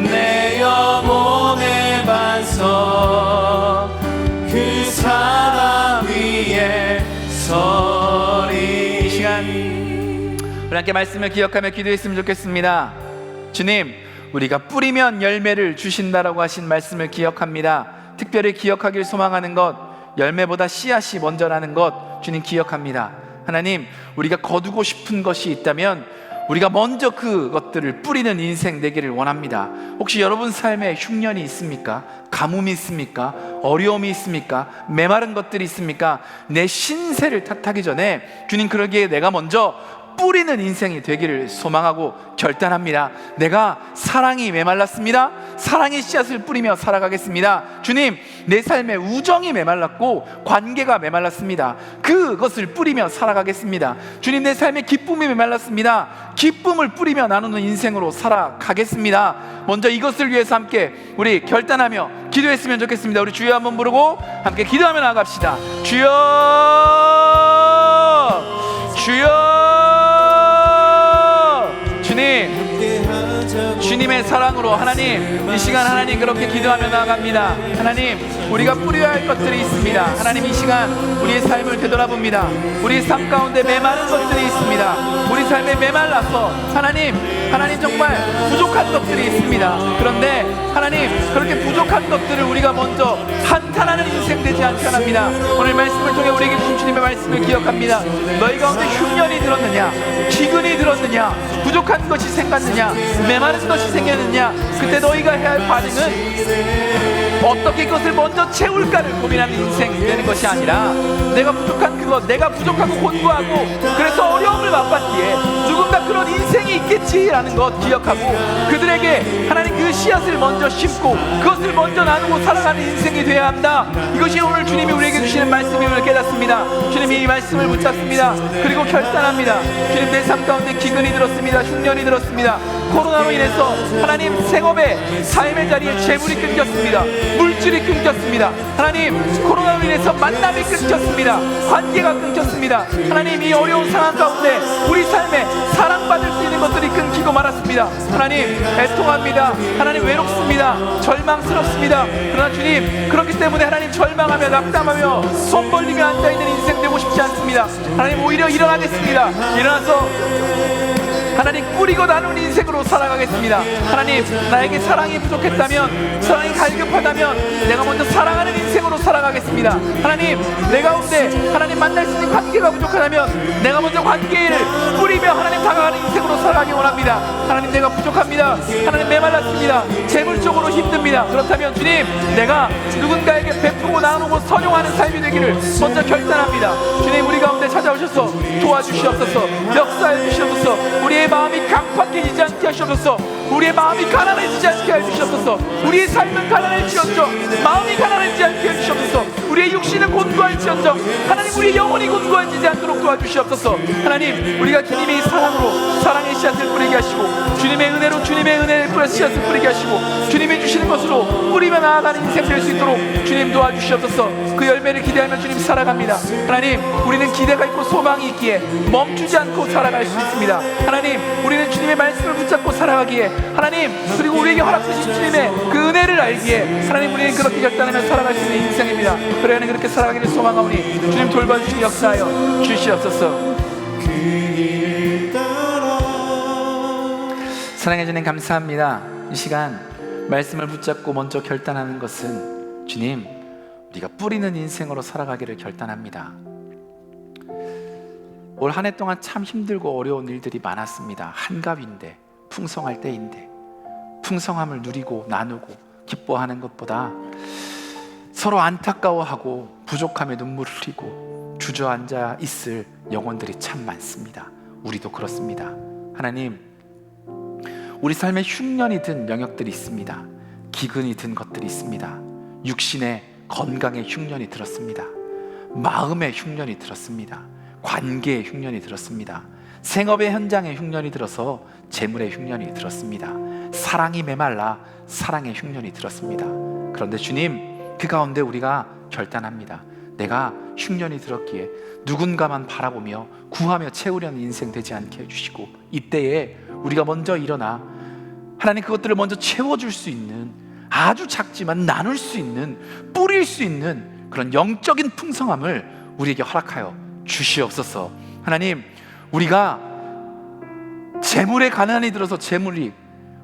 내 영혼의 반석 그 사랑 위에 서리. 이 시간 우리 함께 말씀을 기억하며 기도했으면 좋겠습니다. 주님, 우리가 뿌리면 열매를 주신다라고 하신 말씀을 기억합니다. 특별히 기억하길 소망하는 것, 열매보다 씨앗이 먼저라는 것 주님 기억합니다. 하나님, 우리가 거두고 싶은 것이 있다면 우리가 먼저 그것들을 뿌리는 인생 되기를 원합니다. 혹시 여러분 삶에 흉년이 있습니까? 가뭄이 있습니까? 어려움이 있습니까? 메마른 것들이 있습니까? 내 신세를 탓하기 전에 주님, 그러기에 내가 먼저 뿌리는 인생이 되기를 소망하고 결단합니다. 내가 사랑이 메말랐습니다. 사랑의 씨앗을 뿌리며 살아가겠습니다. 주님, 내 삶에 우정이 메말랐고 관계가 메말랐습니다. 그것을 뿌리며 살아가겠습니다. 주님, 내 삶에 기쁨이 메말랐습니다. 기쁨을 뿌리며 나누는 인생으로 살아가겠습니다. 먼저 이것을 위해서 함께 우리 결단하며 기도했으면 좋겠습니다. 우리 주여 한번 부르고 함께 기도하며 나갑시다. 주여, 주여, 주님, 주님의 사랑으로 하나님 이 시간 하나님 그렇게 기도하며 나아갑니다. 하나님 우리가 뿌려야 할 것들이 있습니다. 하나님 이 시간 우리의 삶을 되돌아봅니다. 우리의 삶 가운데 메마른 것들이 있습니다. 우리 삶에 메말라서 하나님 정말 부족한 것들이 있습니다. 그런데 하나님 그렇게 부족한 것들을 우리가 먼저 한탄하는 인생 되지 않게 합니다. 오늘 말씀을 통해 우리에게 주신 주님의 말씀을 기억합니다. 너희 가운데 흉년이 들었느냐, 기근이 들었느냐, 부족한 것이 생겼느냐, 메마른 것이 생겼느냐, 그때 너희가 해야 할 반응은 어떻게 그것을 먼저 채울까를 고민하는 인생이 되는 것이 아니라 내가 부족한 그것, 내가 부족하고 곤고하고 그래서 어려움을 맛봤기에 누군가 그런 인생이 있겠지라는 것 기억하고 그들에게 하나님 그 씨앗을 먼저 심고 그것을 먼저 나누고 살아가는 인생이 되어야 한다. 이것이 오늘 주님이 우리에게 주시는 말씀임을 깨닫습니다. 주님이 이 말씀을 붙잡습니다. 그리고 결단합니다. 주님 내 삶 가운데 기근이 들었습니다. 흉년이 들었습니다. 코로나로 인해서 하나님 생업의 삶의 자리에 재물이 끊겼습니다. 물질이 끊겼습니다. 하나님 코로나로 인해서 만남이 끊겼습니다. 관계가 끊겼습니다. 하나님 이 어려운 상황 가운데 우리 삶에 사랑받을 수 있는 것들이 끊기고 말았습니다. 하나님 애통합니다. 하나님 외롭습니다. 절망스럽습니다. 그러나 주님 그렇기 때문에 하나님 절망하며 낙담하며 손 벌리며 앉아있는 인생 되고 싶지 않습니다. 하나님 오히려 일어나겠습니다. 일어나서 하나님 뿌리고 나누는 인생으로 살아가겠습니다. 하나님 나에게 사랑이 부족했다면, 사랑이 갈급하다면 내가 먼저 사랑하는 인생으로 살아가겠습니다. 하나님 내 가운데 하나님 만날 수 있는 관계가 부족하다면 내가 먼저 관계를 뿌리며 하나님 다가가는 인생으로 살아가기 원합니다. 하나님 내가 부족합니다. 하나님 메말랐습니다. 재물적으로 힘듭니다. 그렇다면 주님 내가 누군가에게 베푸고 나누고 선용하는 삶이 되기를 먼저 결단합니다. 주님 우리 가운데 찾아오셔서 도와주시옵소서. 역사해 주시옵소서. 우리의 마음이 강팍해지지 않게 하시옵소서. 우리의 마음이 가난해지지 않게 해주시옵소서. 우리의 삶은 가난할지언정 마음이 가난해지지 않게 해주시옵소서. 우리의 육신은 곤고할지언정 하나님 우리의 영혼이 곤고해지지 않도록 도와주시옵소서. 하나님 우리가 주님의 사랑으로 사랑의 씨앗을 뿌리게 하시고 주님의 은혜로 주님의 은혜의 씨앗을 뿌리게 하시고 주님이 주시는 것으로 뿌리며 나아가는 인생 될 수 있도록 주님 도와주시옵소서. 그 열매를 기대하며 주님 살아갑니다. 하나님 우리는 기대가 있고 소망이 있기에 멈추지 않고 살아갈 수 있습니다. 하나님 우리는 주님의 말씀을 붙잡고 살아가기에 하나님 그리고 우리에게 허락하신 주님의 그 은혜를 알기에 하나님 우리는 그렇게 결단하며 살아갈 수 있는 인생입니다. 그래 하나님 그렇게 살아가기를 소망하오니 주님 돌봐주시고 역사하여 주시옵소서. 사랑해 주님 감사합니다. 이 시간 말씀을 붙잡고 먼저 결단하는 것은 주님 우리가 뿌리는 인생으로 살아가기를 결단합니다. 올 한 해 동안 참 힘들고 어려운 일들이 많았습니다. 한갑인데 풍성할 때인데 풍성함을 누리고 나누고 기뻐하는 것보다 서로 안타까워하고 부족함에 눈물을 흘리고 주저앉아 있을 영혼들이 참 많습니다. 우리도 그렇습니다. 하나님 우리 삶에 흉년이 든 영역들이 있습니다. 기근이 든 것들이 있습니다. 육신의 건강에 흉년이 들었습니다. 마음의 흉년이 들었습니다. 관계의 흉년이 들었습니다. 생업의 현장에 흉년이 들어서 재물의 흉년이 들었습니다. 사랑이 메말라 사랑의 흉년이 들었습니다. 그런데 주님 그 가운데 우리가 결단합니다. 내가 흉년이 들었기에 누군가만 바라보며 구하며 채우려는 인생 되지 않게 해주시고 이때에 우리가 먼저 일어나 하나님 그것들을 먼저 채워줄 수 있는 아주 작지만 나눌 수 있는 뿌릴 수 있는 그런 영적인 풍성함을 우리에게 허락하여 주시옵소서. 하나님 우리가 재물에 가난이 들어서 재물이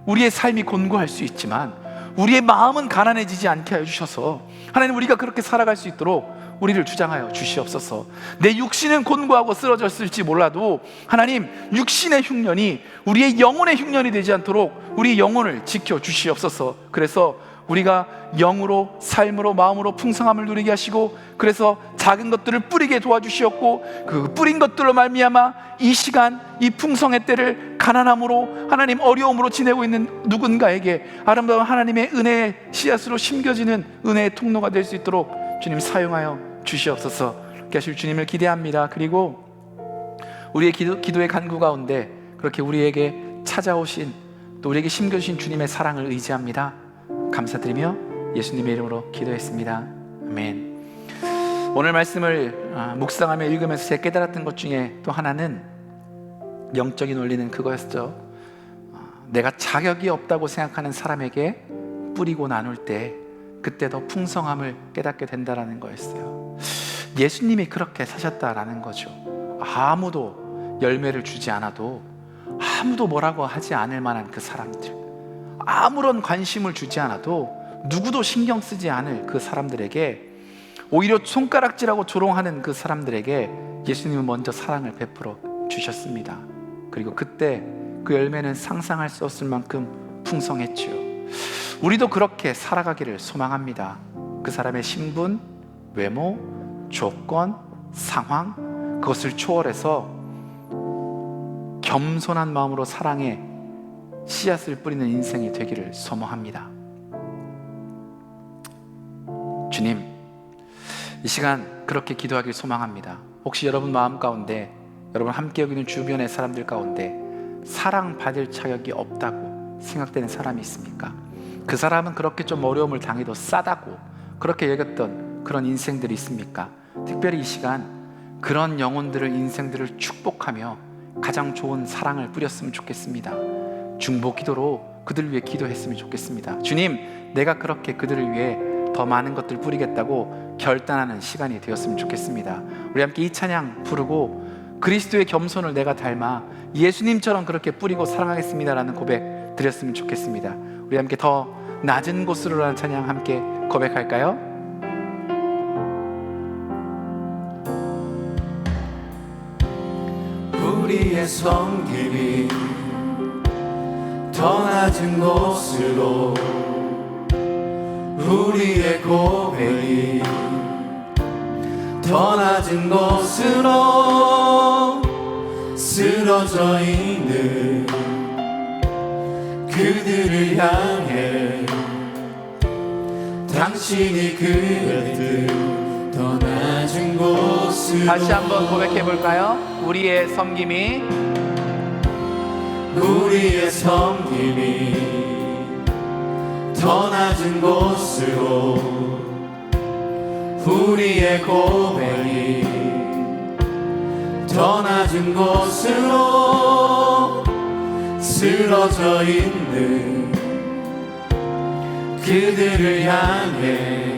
우리의 삶이 곤고할 수 있지만 우리의 마음은 가난해지지 않게 해주셔서 하나님 우리가 그렇게 살아갈 수 있도록 우리를 주장하여 주시옵소서. 내 육신은 곤고하고 쓰러졌을지 몰라도 하나님 육신의 흉년이 우리의 영혼의 흉년이 되지 않도록 우리 영혼을 지켜 주시옵소서. 그래서 우리가 영으로 삶으로 마음으로 풍성함을 누리게 하시고 그래서 작은 것들을 뿌리게 도와주시옵고 그 뿌린 것들로 말미암아 이 시간 이 풍성의 때를 가난함으로 하나님 어려움으로 지내고 있는 누군가에게 아름다운 하나님의 은혜의 씨앗으로 심겨지는 은혜의 통로가 될 수 있도록 주님 사용하여 주시옵소서. 그렇게 하실 주님을 기대합니다. 그리고 우리의 기도의 간구 가운데 그렇게 우리에게 찾아오신 또 우리에게 심겨주신 주님의 사랑을 의지합니다. 감사드리며 예수님의 이름으로 기도했습니다. 아멘. 오늘 말씀을 묵상하며 읽으면서 제가 깨달았던 것 중에 또 하나는 영적인 원리는 그거였죠. 내가 자격이 없다고 생각하는 사람에게 뿌리고 나눌 때 그때 더 풍성함을 깨닫게 된다라는 거였어요. 예수님이 그렇게 사셨다라는 거죠. 아무도 열매를 주지 않아도, 아무도 뭐라고 하지 않을 만한 그 사람들, 아무런 관심을 주지 않아도, 누구도 신경 쓰지 않을 그 사람들에게, 오히려 손가락질하고 조롱하는 그 사람들에게 예수님은 먼저 사랑을 베풀어 주셨습니다. 그리고 그때 그 열매는 상상할 수 없을 만큼 풍성했지요. 우리도 그렇게 살아가기를 소망합니다. 그 사람의 신분, 외모, 조건, 상황, 그것을 초월해서 겸손한 마음으로 사랑의 씨앗을 뿌리는 인생이 되기를 소망합니다. 주님, 이 시간 그렇게 기도하길 소망합니다. 혹시 여러분 마음 가운데, 여러분 함께 여기는 주변의 사람들 가운데 사랑받을 자격이 없다고 생각되는 사람이 있습니까? 그 사람은 그렇게 좀 어려움을 당해도 싸다고 그렇게 여겼던 그런 인생들이 있습니까? 특별히 이 시간 그런 영혼들을, 인생들을 축복하며 가장 좋은 사랑을 뿌렸으면 좋겠습니다. 중보 기도로 그들을 위해 기도했으면 좋겠습니다. 주님, 내가 그렇게 그들을 위해 더 많은 것들 뿌리겠다고 결단하는 시간이 되었으면 좋겠습니다. 우리 함께 이 찬양 부르고 그리스도의 겸손을 내가 닮아 예수님처럼 그렇게 뿌리고 사랑하겠습니다라는 고백 드렸으면 좋겠습니다. 우리 함께 더 낮은 곳으로라는 찬양 함께 고백할까요? 우리의 섬김이 더 낮은 곳으로, 우리의 고백이 더 낮은 곳으로, 쓰러져 있는 그들을 향해 당신이 그들 더 낮은 곳으로. 다시 한번 고백해 볼까요? 우리의 섬김이 더 낮은 곳으로, 우리의 고백이 더 낮은 곳으로, 쓰러져 있는 그들을 향해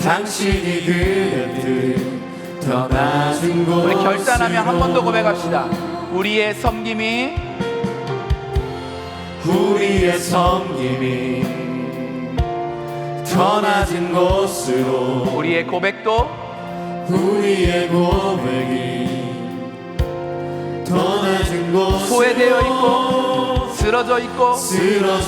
당신이 그들 더 낮은 곳으로. 우리 결단하며 한 번 더 고백합시다. 우리의 섬김이 더 낮은 곳으로, 우리의 고백도 우리의 고백이 더 낮은 곳으로, 소외되어 있고 쓰러져 있고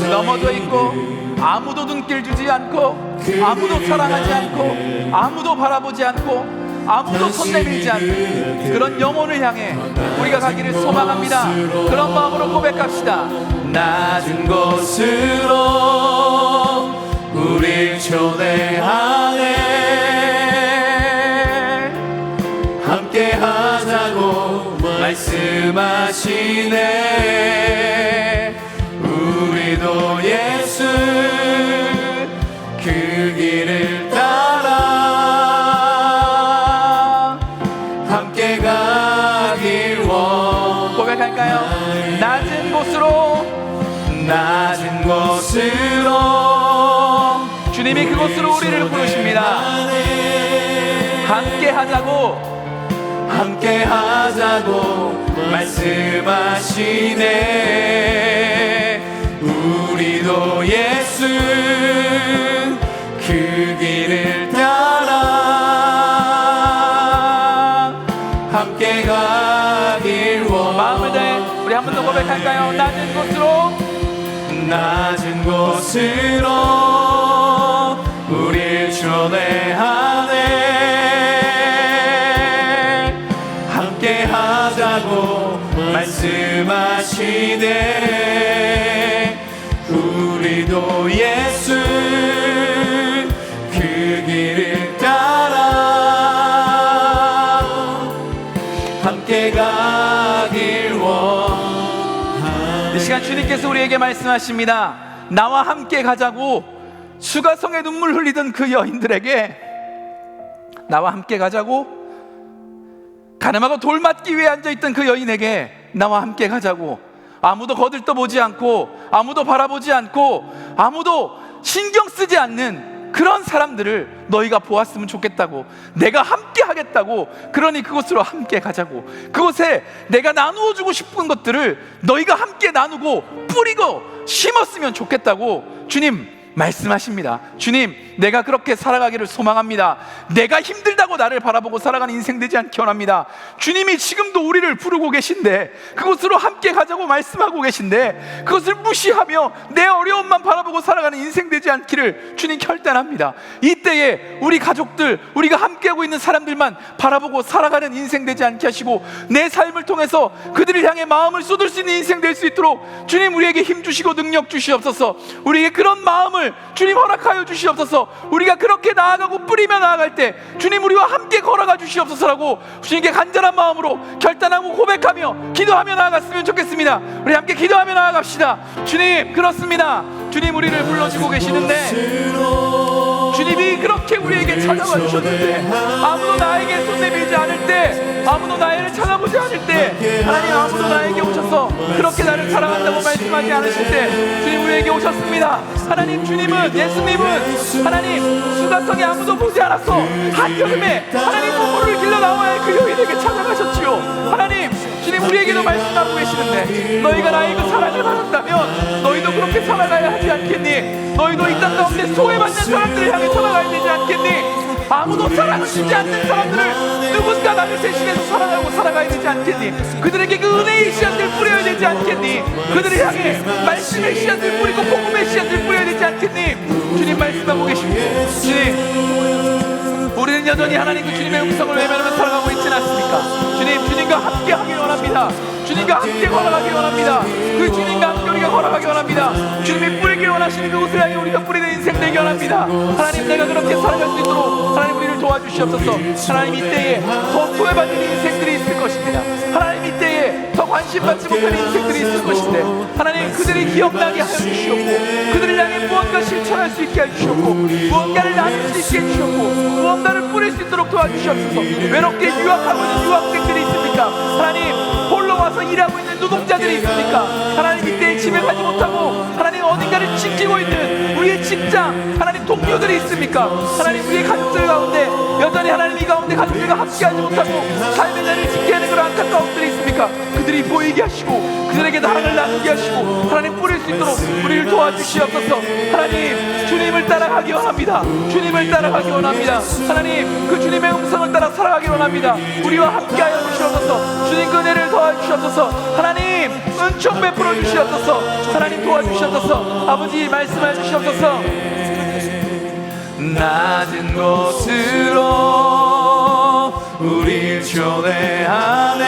넘어져 있고 있는 아무도 눈길 주지 않고 아무도 사랑하지 않고 아무도 바라보지 않고 아무도 손 내밀지 않는 그런 영혼을 향해 우리가 가기를 소망합니다. 그런 마음으로 고백합시다. 낮은 곳으로 우릴 초대하네, 함께 하자고 말씀하시네. 우리도 예수 그 길을 따라 함께 가길 원. 고백할까요? 낮은 곳으로 주님이 그곳으로 우리를 부르십니다. 함께 하자고 말씀하시네. 우리도 예수 그 길을 따라 함께 가길 원. 마음을 다해 우리 한 번 더 고백할까요? 낮은 곳으로 우릴 초대하네, 함께 하자고 말씀하시네. 우리도 예수 그 길을 따라 함께 가길 원하네. 이 시간 주님께서 우리에게 말씀하십니다. 나와 함께 가자고 수가성에 눈물 흘리던 그 여인들에게, 나와 함께 가자고 가늠하고 돌 맞기 위해 앉아있던 그 여인에게 나와 함께 가자고 아무도 거들떠보지 않고 아무도 바라보지 않고 아무도 신경 쓰지 않는 그런 사람들을 너희가 보았으면 좋겠다고, 내가 함께 하겠다고, 그러니 그곳으로 함께 가자고, 그곳에 내가 나누어 주고 싶은 것들을 너희가 함께 나누고 뿌리고 심었으면 좋겠다고 주님 말씀하십니다. 주님, 내가 그렇게 살아가기를 소망합니다. 내가 힘들다고 나를 바라보고 살아가는 인생 되지 않기 원합니다. 주님이 지금도 우리를 부르고 계신데, 그곳으로 함께 가자고 말씀하고 계신데, 그것을 무시하며 내 어려움만 바라보고 살아가는 인생 되지 않기를 주님 결단합니다. 이때에 우리 가족들, 우리가 함께하고 있는 사람들만 바라보고 살아가는 인생 되지 않게 하시고, 내 삶을 통해서 그들을 향해 마음을 쏟을 수 있는 인생 될 수 있도록 주님 우리에게 힘 주시고 능력 주시옵소서. 우리에게 그런 마음을 주님 허락하여 주시옵소서. 우리가 그렇게 나아가고 뿌리며 나아갈 때 주님 우리와 함께 걸어가 주시옵소서라고 주님께 간절한 마음으로 결단하고 고백하며 기도하며 나아갔으면 좋겠습니다. 우리 함께 기도하며 나아갑시다. 주님, 그렇습니다. 주님 우리를 불러주고 계시는데, 주님이 그렇게 우리에게 찾아와 주셨는데, 아무도 나에게 손 내밀지 않을 때, 아무도 나를 찾아보지 않을 때, 하나님 아무도 나에게 오셔서 그렇게 나를 사랑한다고 말씀하지 않으실 때 주님 우리에게 오셨습니다. 하나님, 주님은, 예수님은 하나님 수가성에 아무도 보지 않았어 한여름에 하나님 눈물을 길러 나와야 그 여인에게 찾아가셨지요. 하나님, 주님 우리에게도 말씀하고 계시는데, 너희가 나의 그 사랑을 받았다면 너희도 그렇게 살아가야 하지 않겠니? 너희도 이 땅 가운데 소외받는 사람들을 향해 살아가야 되지 않겠니? 아무도 사랑을 주지 않는 사람들을 누군가 나를 대신해서 사랑하고 살아가야 되지 않겠니? 그들에게 그 은혜의 씨앗을 뿌려야 되지 않겠니? 그들을 향해 말씀의 씨앗을 뿌리고 복음의 씨앗을 뿌려야 되지 않겠니? 주님 말씀하고 계십니다. 주님, 우리는 여전히 하나님 그 주님의 음성을 외면하며 살아가고 있지는 않습니까? 주님, 주님과 함께 하길 원합니다. 주님과 함께 걸어가길 원합니다. 그 주님과 함께 우리가 걸어가길 원합니다. 주님이 뿌리길 원하시는 그곳을 향해 우리가 뿌리는 인생 되길 원합니다. 하나님, 내가 그렇게 살아갈 수 있도록 하나님 우리를 도와주시옵소서. 하나님, 이때에 더 소외받는 인생들이 있을 것입니다. 하나님, 이때에 더 관심받지 못하는 인생들이 있을 것인데, 하나님 그들이 기억나게 하여 주시옵고, 그들을 향해 무언가 실천할 수 있게 해주시옵고, 무언가를 나눌 수 있게 해주시옵고, 무언가를 뿌릴 수 있도록 도와주시옵소서. 외롭게 유학하고 있는 유학생들이 있습니까? 하나님, 홀로 와서 일하고 있는 노동자들이 있습니까? 하나님, 이때에 집에 가지 못하고 하나님 어딘가를 지키고 있는 우리의 직장, 하나님 동료들이 있습니까? 하나님, 우리의 가족들 가운데 여전히 하나님 이 가운데 가족들과 함께하지 못하고 삶의 자리를 지켜야 하는 그런 안타까운 분들이 있습니까? 그들이 보이게 하시고 그들에게 나를 나누게 하시고 하나님 뿌릴 수 있도록 우리를 도와주시옵소서. 하나님, 주님을 따라가기 원합니다. 주님을 따라가기 원합니다. 하나님, 그 주님의 음성을 따라 살아가기 원합니다. 우리와 함께하여 주시옵소서. 주님 그 은혜를 도와주시옵소서. 하나님, 은총 베풀어 주시옵소서. 하나님 도와주시옵소서. 아버지 말씀해 주시옵소서. 낮은 곳으로 우릴 초대하네.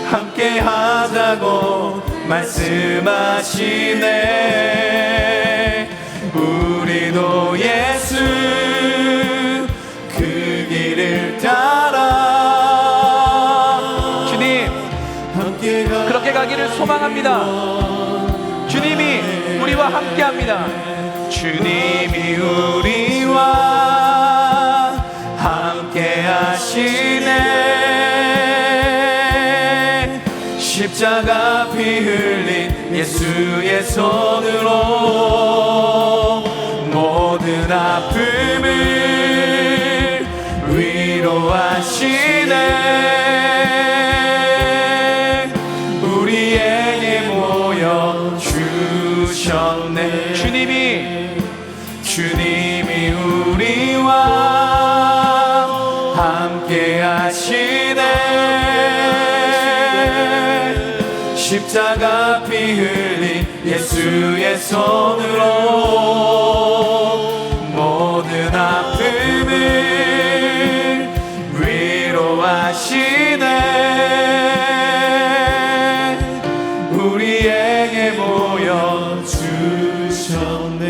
함께 하자고 말씀하시네. 우리도 예수 그 길을 따라 주님 그렇게 가기를 소망합니다. 주님이 우리와 함께합니다. 주님이 우리와 함께하시네. 십자가 피 흘린 예수의 손으로 모든 아픔을 위로하시네. 우리에게 모여 주셨네. 주님이 우리와 함께 하시네. 십자가 피 흘린 예수의 손으로 모든 아픔을 위로하시네. 우리에게 모여 주셨네.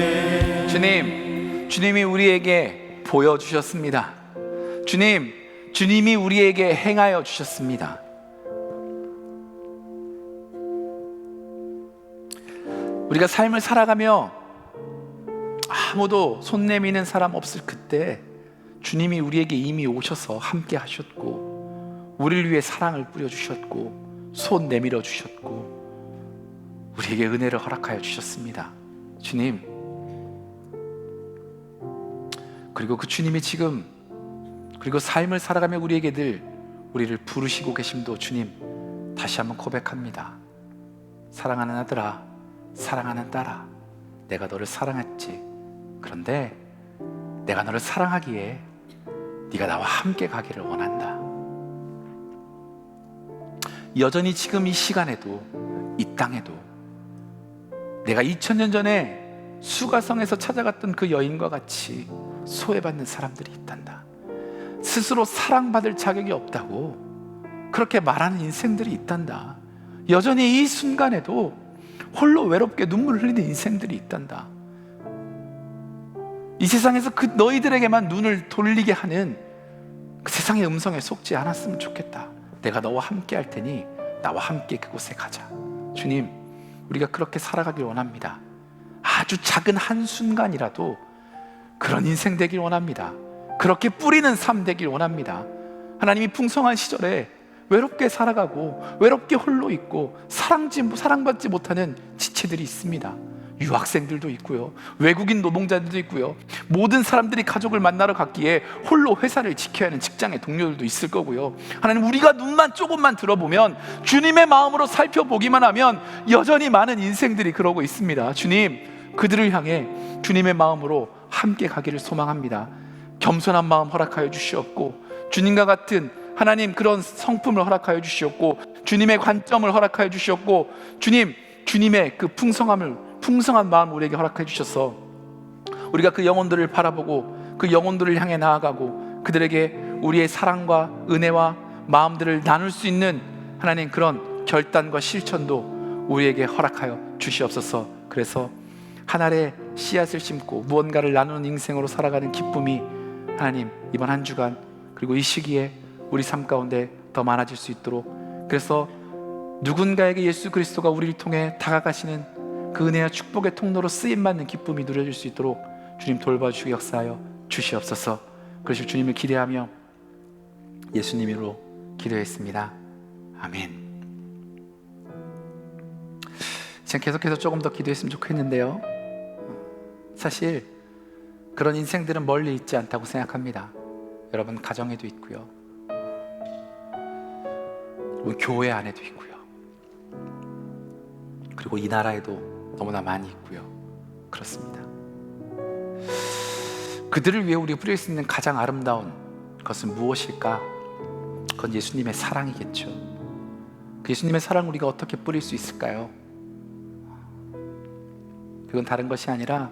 주님이 우리에게 보여주셨습니다. 주님이 우리에게 행하여 주셨습니다. 우리가 삶을 살아가며 아무도 손 내미는 사람 없을 그때 주님이 우리에게 이미 오셔서 함께 하셨고 우리를 위해 사랑을 뿌려주셨고 손 내밀어 주셨고 우리에게 은혜를 허락하여 주셨습니다. 주님, 그리고 그 주님이 지금 그리고 삶을 살아가며 우리에게 늘 우리를 부르시고 계심도 주님 다시 한번 고백합니다. 사랑하는 아들아, 사랑하는 딸아, 내가 너를 사랑했지. 그런데 내가 너를 사랑하기에 네가 나와 함께 가기를 원한다. 여전히 지금 이 시간에도 이 땅에도 내가 2000년 전에 수가성에서 찾아갔던 그 여인과 같이 소외받는 사람들이 있단다. 스스로 사랑받을 자격이 없다고 그렇게 말하는 인생들이 있단다. 여전히 이 순간에도 홀로 외롭게 눈물 흘리는 인생들이 있단다. 이 세상에서 그 너희들에게만 눈을 돌리게 하는 그 세상의 음성에 속지 않았으면 좋겠다. 내가 너와 함께 할 테니 나와 함께 그곳에 가자. 주님, 우리가 그렇게 살아가길 원합니다. 아주 작은 한순간이라도 그런 인생 되길 원합니다. 그렇게 뿌리는 삶 되길 원합니다. 하나님이 풍성한 시절에 외롭게 살아가고 외롭게 홀로 있고 사랑받지 못하는 지체들이 있습니다. 유학생들도 있고요, 외국인 노동자들도 있고요, 모든 사람들이 가족을 만나러 갔기에 홀로 회사를 지켜야 하는 직장의 동료들도 있을 거고요. 하나님, 우리가 눈만 조금만 들어보면, 주님의 마음으로 살펴보기만 하면 여전히 많은 인생들이 그러고 있습니다. 주님, 그들을 향해 주님의 마음으로 함께 가기를 소망합니다. 겸손한 마음 허락하여 주시옵고, 주님과 같은 하나님 그런 성품을 허락하여 주시옵고, 주님의 관점을 허락하여 주시옵고, 주님의 그 풍성한 마음 우리에게 허락해 주셔서 우리가 그 영혼들을 바라보고 그 영혼들을 향해 나아가고 그들에게 우리의 사랑과 은혜와 마음들을 나눌 수 있는 하나님 그런 결단과 실천도 우리에게 허락하여 주시옵소서. 그래서 한 알의 씨앗을 심고 무언가를 나누는 인생으로 살아가는 기쁨이 하나님 이번 한 주간 그리고 이 시기에 우리 삶 가운데 더 많아질 수 있도록, 그래서 누군가에게 예수 그리스도가 우리를 통해 다가가시는 그 은혜와 축복의 통로로 쓰임받는 기쁨이 누려질 수 있도록 주님 돌봐주시고 역사하여 주시옵소서. 그러실 주님을 기대하며 예수님으로 기도했습니다. 아멘. 지금 계속해서 조금 더 기도했으면 좋겠는데요, 사실 그런 인생들은 멀리 있지 않다고 생각합니다. 여러분 가정에도 있고요, 교회 안에도 있고요, 그리고 이 나라에도 너무나 많이 있고요. 그렇습니다. 그들을 위해 우리가 뿌릴 수 있는 가장 아름다운 것은 무엇일까? 그건 예수님의 사랑이겠죠. 그 예수님의 사랑을 우리가 어떻게 뿌릴 수 있을까요? 그건 다른 것이 아니라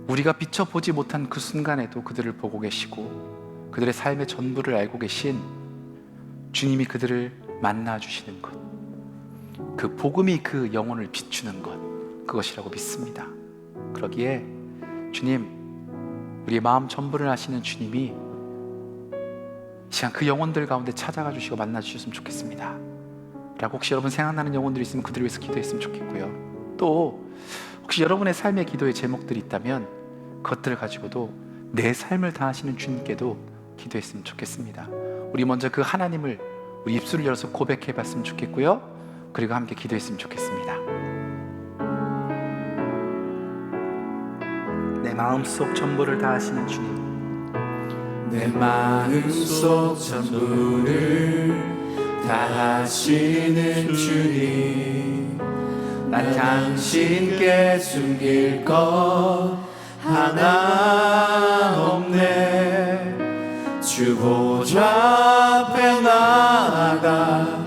우리가 비춰보지 못한 그 순간에도 그들을 보고 계시고 그들의 삶의 전부를 알고 계신 주님이 그들을 만나주시는 것, 그 복음이 그 영혼을 비추는 것, 그것이라고 믿습니다. 그러기에 주님, 우리의 마음 전부를 아시는 주님이 이 시간 그 영혼들 가운데 찾아가 주시고 만나 주셨으면 좋겠습니다 라고 혹시 여러분 생각나는 영혼들이 있으면 그들을 위해서 기도했으면 좋겠고요, 또 혹시 여러분의 삶의 기도의 제목들이 있다면 그것들을 가지고도 내 삶을 다하시는 주님께도 기도했으면 좋겠습니다. 우리 먼저 그 하나님을 우리 입술을 열어서 고백해 봤으면 좋겠고요, 그리고 함께 기도했으면 좋겠습니다. 내 마음속 전부를 다하시는 주님, 내 마음속 전부를 다하시는 주님, 난 당신께 숨길 것 하나 없네. 주 보좌 앞에 나아가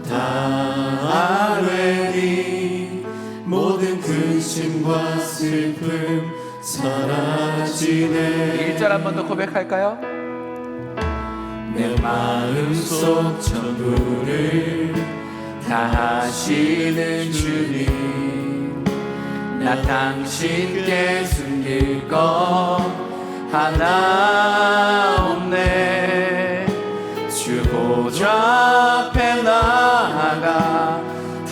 다 아뢰니 모든 근심과 슬픔 사라지네. 1절 한 번 더 고백할까요? 내 마음속 전부를 다하시는 주님, 나 당신께 숨길 것 하나 없네. 주 보좌 앞에 나아가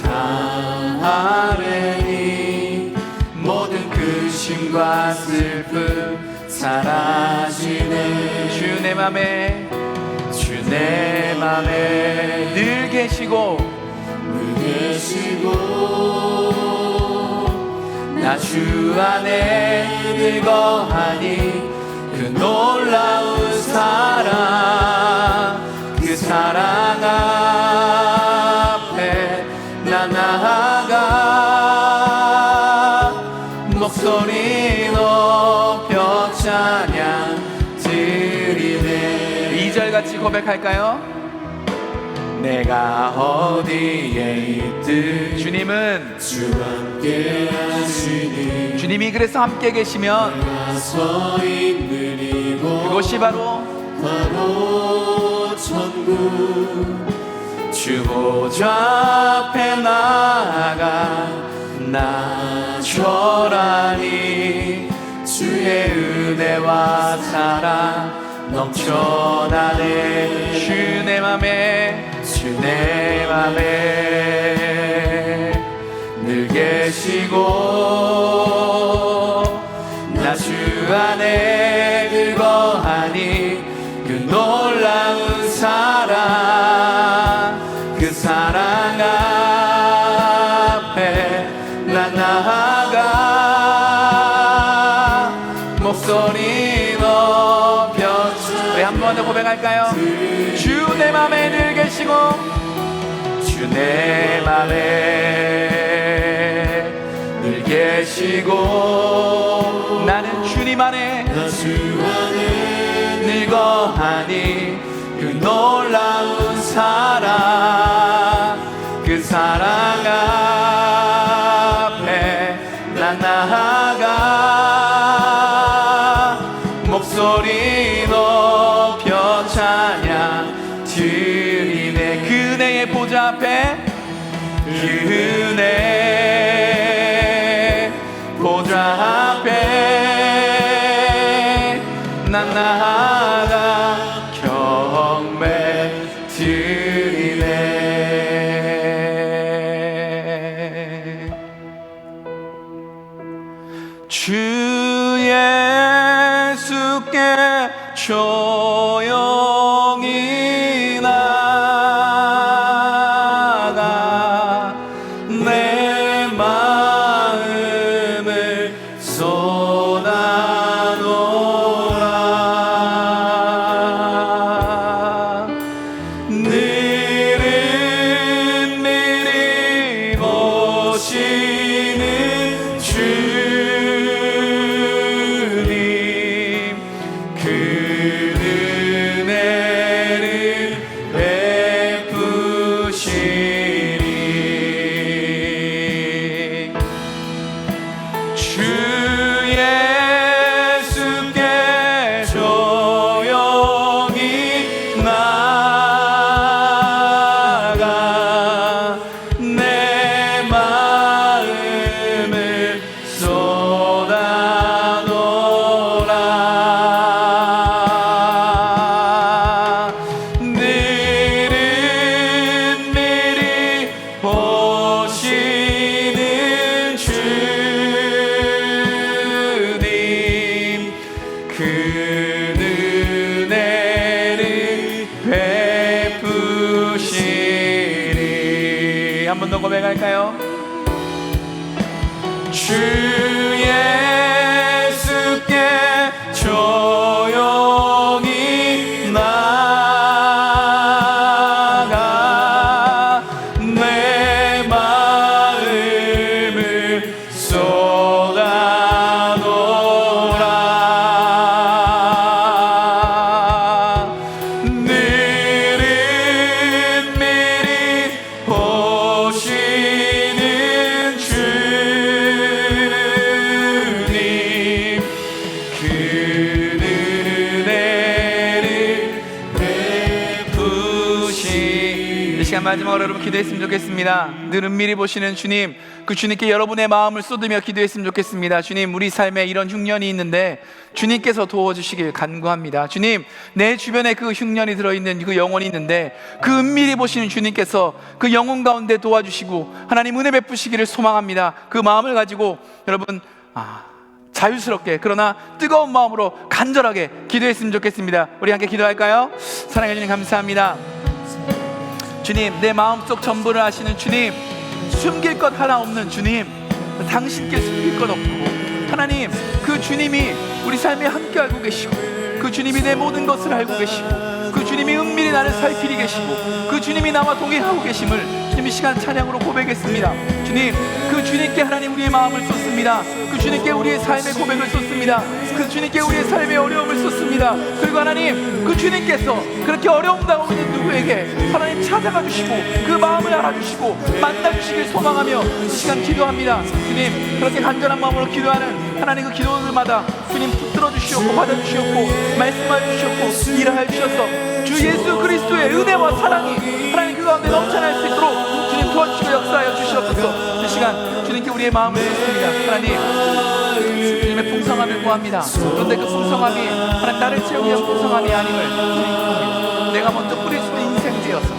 다 아뢰니 모든 근심과 슬픔 사라지네. 주 내 맘에 주 내 내 맘에 늘 계시고 나 주 안에 늘 거하니 그 놀라운 사랑 그 사랑 앞에 나 나아가 목소리 높여 찬양 드리네. 2절 같이 고백할까요? 내가 어디에 있든 주님은 주 함께 하시니 주님이 그래서 함께 계시면 내가 서 있는 이곳 그것이 바로 천국 주 보좌 앞에 나아가 나 초라니 주의 은혜와 사랑 넘쳐나네. 주 내 맘에 주 내 맘에 늘 계시고 나 주 안에 늘 거하니 그 놀라운 사랑 그 사랑 앞에 나 나아가 목소리 높여 우리 한 번 더 고백할까요? 주 내 맘에 늘 계시고 주 내 맘에 늘 계시고 나는 주님 안에 늘 거하니 그 놀라운 사랑 그 사랑 앞에 나 나아가 목소리 높여 찬양 드리네. 그네의 보좌 앞에 그네 보좌 앞에 난 나아가 경배 드리네. 주 예수께 조용히 나가 내 마음을 쏟아놓으라. 늘은 미리 보시는 주님 그 은혜를 베푸시니 주 예수께 조용히 나가 내 마음을 쏟아놓으라. 늘은 미리 보시는 주님 그 은혜를 베푸시니. 한 번 더 고백할까요? 주 예수께 조용히 나가 내 마음을 쏟아놓으라. 늘은 미리 보시는 주님 그 은혜를 베푸시. 이 시간 마지막으로 여러분 기도했으면 좋겠습니다. 늘 은밀히 보시는 주님, 그 주님께 여러분의 마음을 쏟으며 기도했으면 좋겠습니다. 주님, 우리 삶에 이런 흉년이 있는데 주님께서 도와주시길 간구합니다. 주님, 내 주변에 그 흉년이 들어있는 그 영혼이 있는데 그 은밀히 보시는 주님께서 그 영혼 가운데 도와주시고 하나님 은혜 베푸시기를 소망합니다. 그 마음을 가지고 여러분 자유스럽게 그러나 뜨거운 마음으로 간절하게 기도했으면 좋겠습니다. 우리 함께 기도할까요? 사랑해 주님 감사합니다. 주님, 내 마음속 전부를 아시는 주님, 숨길 것 하나 없는 주님, 당신께 숨길 것 없고 하나님, 그 주님이 우리 삶에 함께 알고 계시고 그 주님이 내 모든 것을 알고 계시고 그 주님이 은밀히 나를 살피리 계시고 그 주님이 나와 동행하고 계심을 주님 이 시간 찬양으로 고백했습니다. 주님, 그 주님께 하나님 우리의 마음을 쏟습니다. 그 주님께 우리의 삶의 고백을 쏟습니다. 그 주님께 우리의 삶의 어려움을 쏟습니다. 그리고 하나님, 그 주님께서 그렇게 어려움 당하고 있는 누구에게 하나님 찾아가 주시고 그 마음을 알아주시고 만나주시길 소망하며 이 시간 기도합니다. 주님, 그렇게 간절한 마음으로 기도하는 하나님 그 기도들마다 주님 붙들어 주시옵고 받아주시옵고 말씀하여 주시옵고 일하여 주셔서 주 예수 그리스도의 은혜와 사랑이 하나님 그 가운데 넘쳐날 수 있도록 주님 도와주시고 역사하여 주시옵소서. 이 시간 주님께 우리의 마음을 쏟습니다. 하나님, 주님의 풍성함을 구합니다. 그런데 그 풍성함이 하나님 나를 채우기 위한 풍성함이 아님을 주님 구합니다. 내가 먼저 뿌릴 수 있는 인생 되어서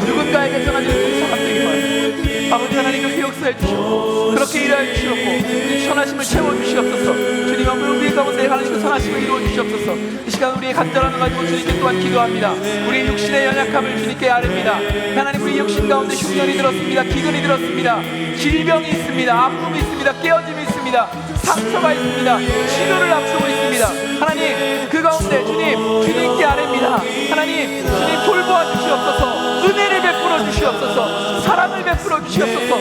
누군가에게 전하는 풍성함 되기를 아버지 하나님 그렇게 역사해 주시옵고 그렇게 일하여 주시옵고 그 선하심을 채워주시옵소서. 주님 우리 가운데 하나님 그 선하심을 이루어 주시옵소서. 이 시간 우리의 간절함을 가지고 주님께 또한 기도합니다. 우리의 육신의 연약함을 주님께 아릅니다. 하나님, 우리 육신 가운데 흉년이 들었습니다. 기근이 들었습니다. 질병이 있습니다. 아픔이 있습니다. 깨어짐이 있습니다. 상처가 있습니다. 치료를 앞두고 있습니다. 하나님, 그 가운데 주님께 아뢰입니다. 하나님, 주님 돌보아 주시옵소서. 은혜를 베풀어 주시옵소서. 사랑을 베풀어 주시옵소서.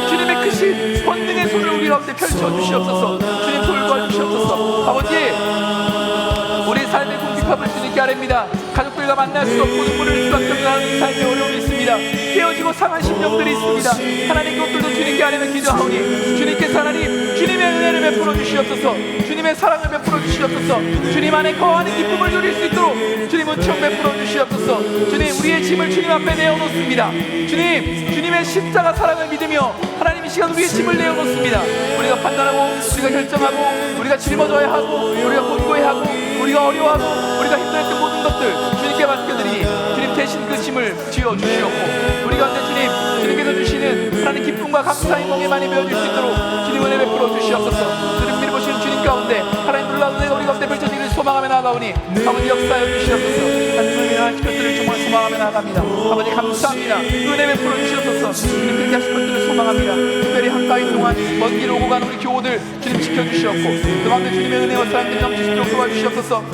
주님의 크신 권능의 손을 우리 가운데 펼쳐 주시옵소서. 주님 돌보아 주시옵소서. 아버지, 우리 삶의 궁핍함을 주님께 아뢰입니다. 가족들과 만날 수 없고 눈물을 수밖에 없는 하나님 삶의 어려움이 있습니다. 깨어지고 상한 심령들이 있습니다. 하나님, 그것들도 주님께 아뢰며 기도하오니 주님께서 하나님 주님의 은혜를 베풀어 주시옵소서. 주님의 사랑을 베풀어 주시옵소서. 주님 안에 거하는 기쁨을 누릴 수 있도록 주님 은총 베풀어 주시옵소서. 주님, 우리의 짐을 주님 앞에 내어놓습니다. 주님의 십자가 사랑을 믿으며 하나님 이 시간 우리의 짐을 내어놓습니다. 우리가 판단하고 우리가 결정하고 우리가 짊어져야 하고 우리가 권고해야 하고 우리가 어려워하고 우리가 힘들었던 모든 것들 주님께 맡겨드리니 주님 대신 그 짐을 지어주시옵고 우리 가운데 주님께서 주시는 하나님 기쁨과 감사의 공에 많이 배워줄 수 있도록 주님 은혜 베풀어 주시옵소서. 주님 미리 보시는 주님 가운데 하나님 놀라운 은혜가 우리 가운데 펼쳐지기를 소망하며 나아가오니 아버지 역사하여 주시옵소서. 하나님을 위한 것들을 정말 소망하며 나아갑니다. 아버지 감사합니다. 은혜 베풀어 주시옵소서. 주님 그렇게 하실 것들을 소망합니다. 특별히 한가위 동안 먼 길 오고 가는 우리 교우들 주님 지켜주시옵고 그 가운데 주님의 은혜와 사랑을 넘치시도록 도와주시옵소서.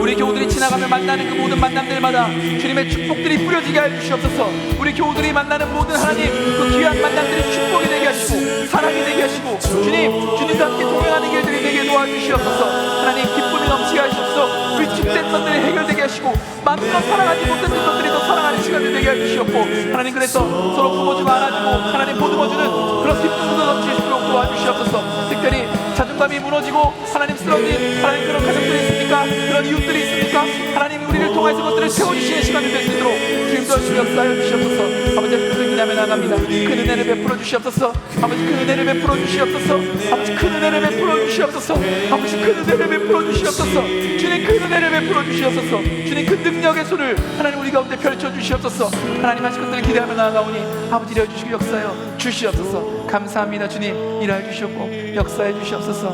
우리 교우들이 지나가며 만나는 그 모든 만남들마다 주님의 축복들이 뿌려지게 하여 주시옵소서. 우리 교우들이 만나는 모든 하나님 그 귀한 만남들이 축복이 되게 하시고 사랑이 되게 하시고 주님과 함께 동행하는 길들이 되게 도와주시옵소서. 하나님 기쁨이 넘치게 하시옵소서. 위축된 것들이 해결되게 하시고 마음껏 사랑하지 못했던 것들이 더 사랑하는 시간이 되게 해주시옵고 하나님, 그래서 서로 품어주고 안아주고 하나님 보듬어주는 그런 기쁨도 넘칠 수 있도록 도와주시옵소서. 특별히 자존감이 무너지고 하나님 쓰러진 하나님 그런 가족들이 있습니까? 그런 이웃들이 있습니까? 하나님 우리를 통해서 것들을 채워주시는 시간이 될 수 있도록 주님도 주님 역사하여 주시옵소서. 아버지 그 기도하며 나갑니다. 큰 은혜를 베풀어 주시옵소서. 아버지 큰 은혜를 베풀어 주시옵소서. 아버지 큰 은혜를 베풀어 주시옵소서. 아버지 큰 은혜를 베풀어 주시옵소서. 주님 큰 은혜를 베풀어 주시옵소서. 주님 그 능력의 손을 하나님 우리 가운데 펼쳐 주시옵소서. 하나님 하실 것들을 기대하며 나아가오니 아버지 일하여 주시고 역사하여 주시옵소서. 감사합니다. 주님 일하여 주시옵고 역사해 주시옵소서.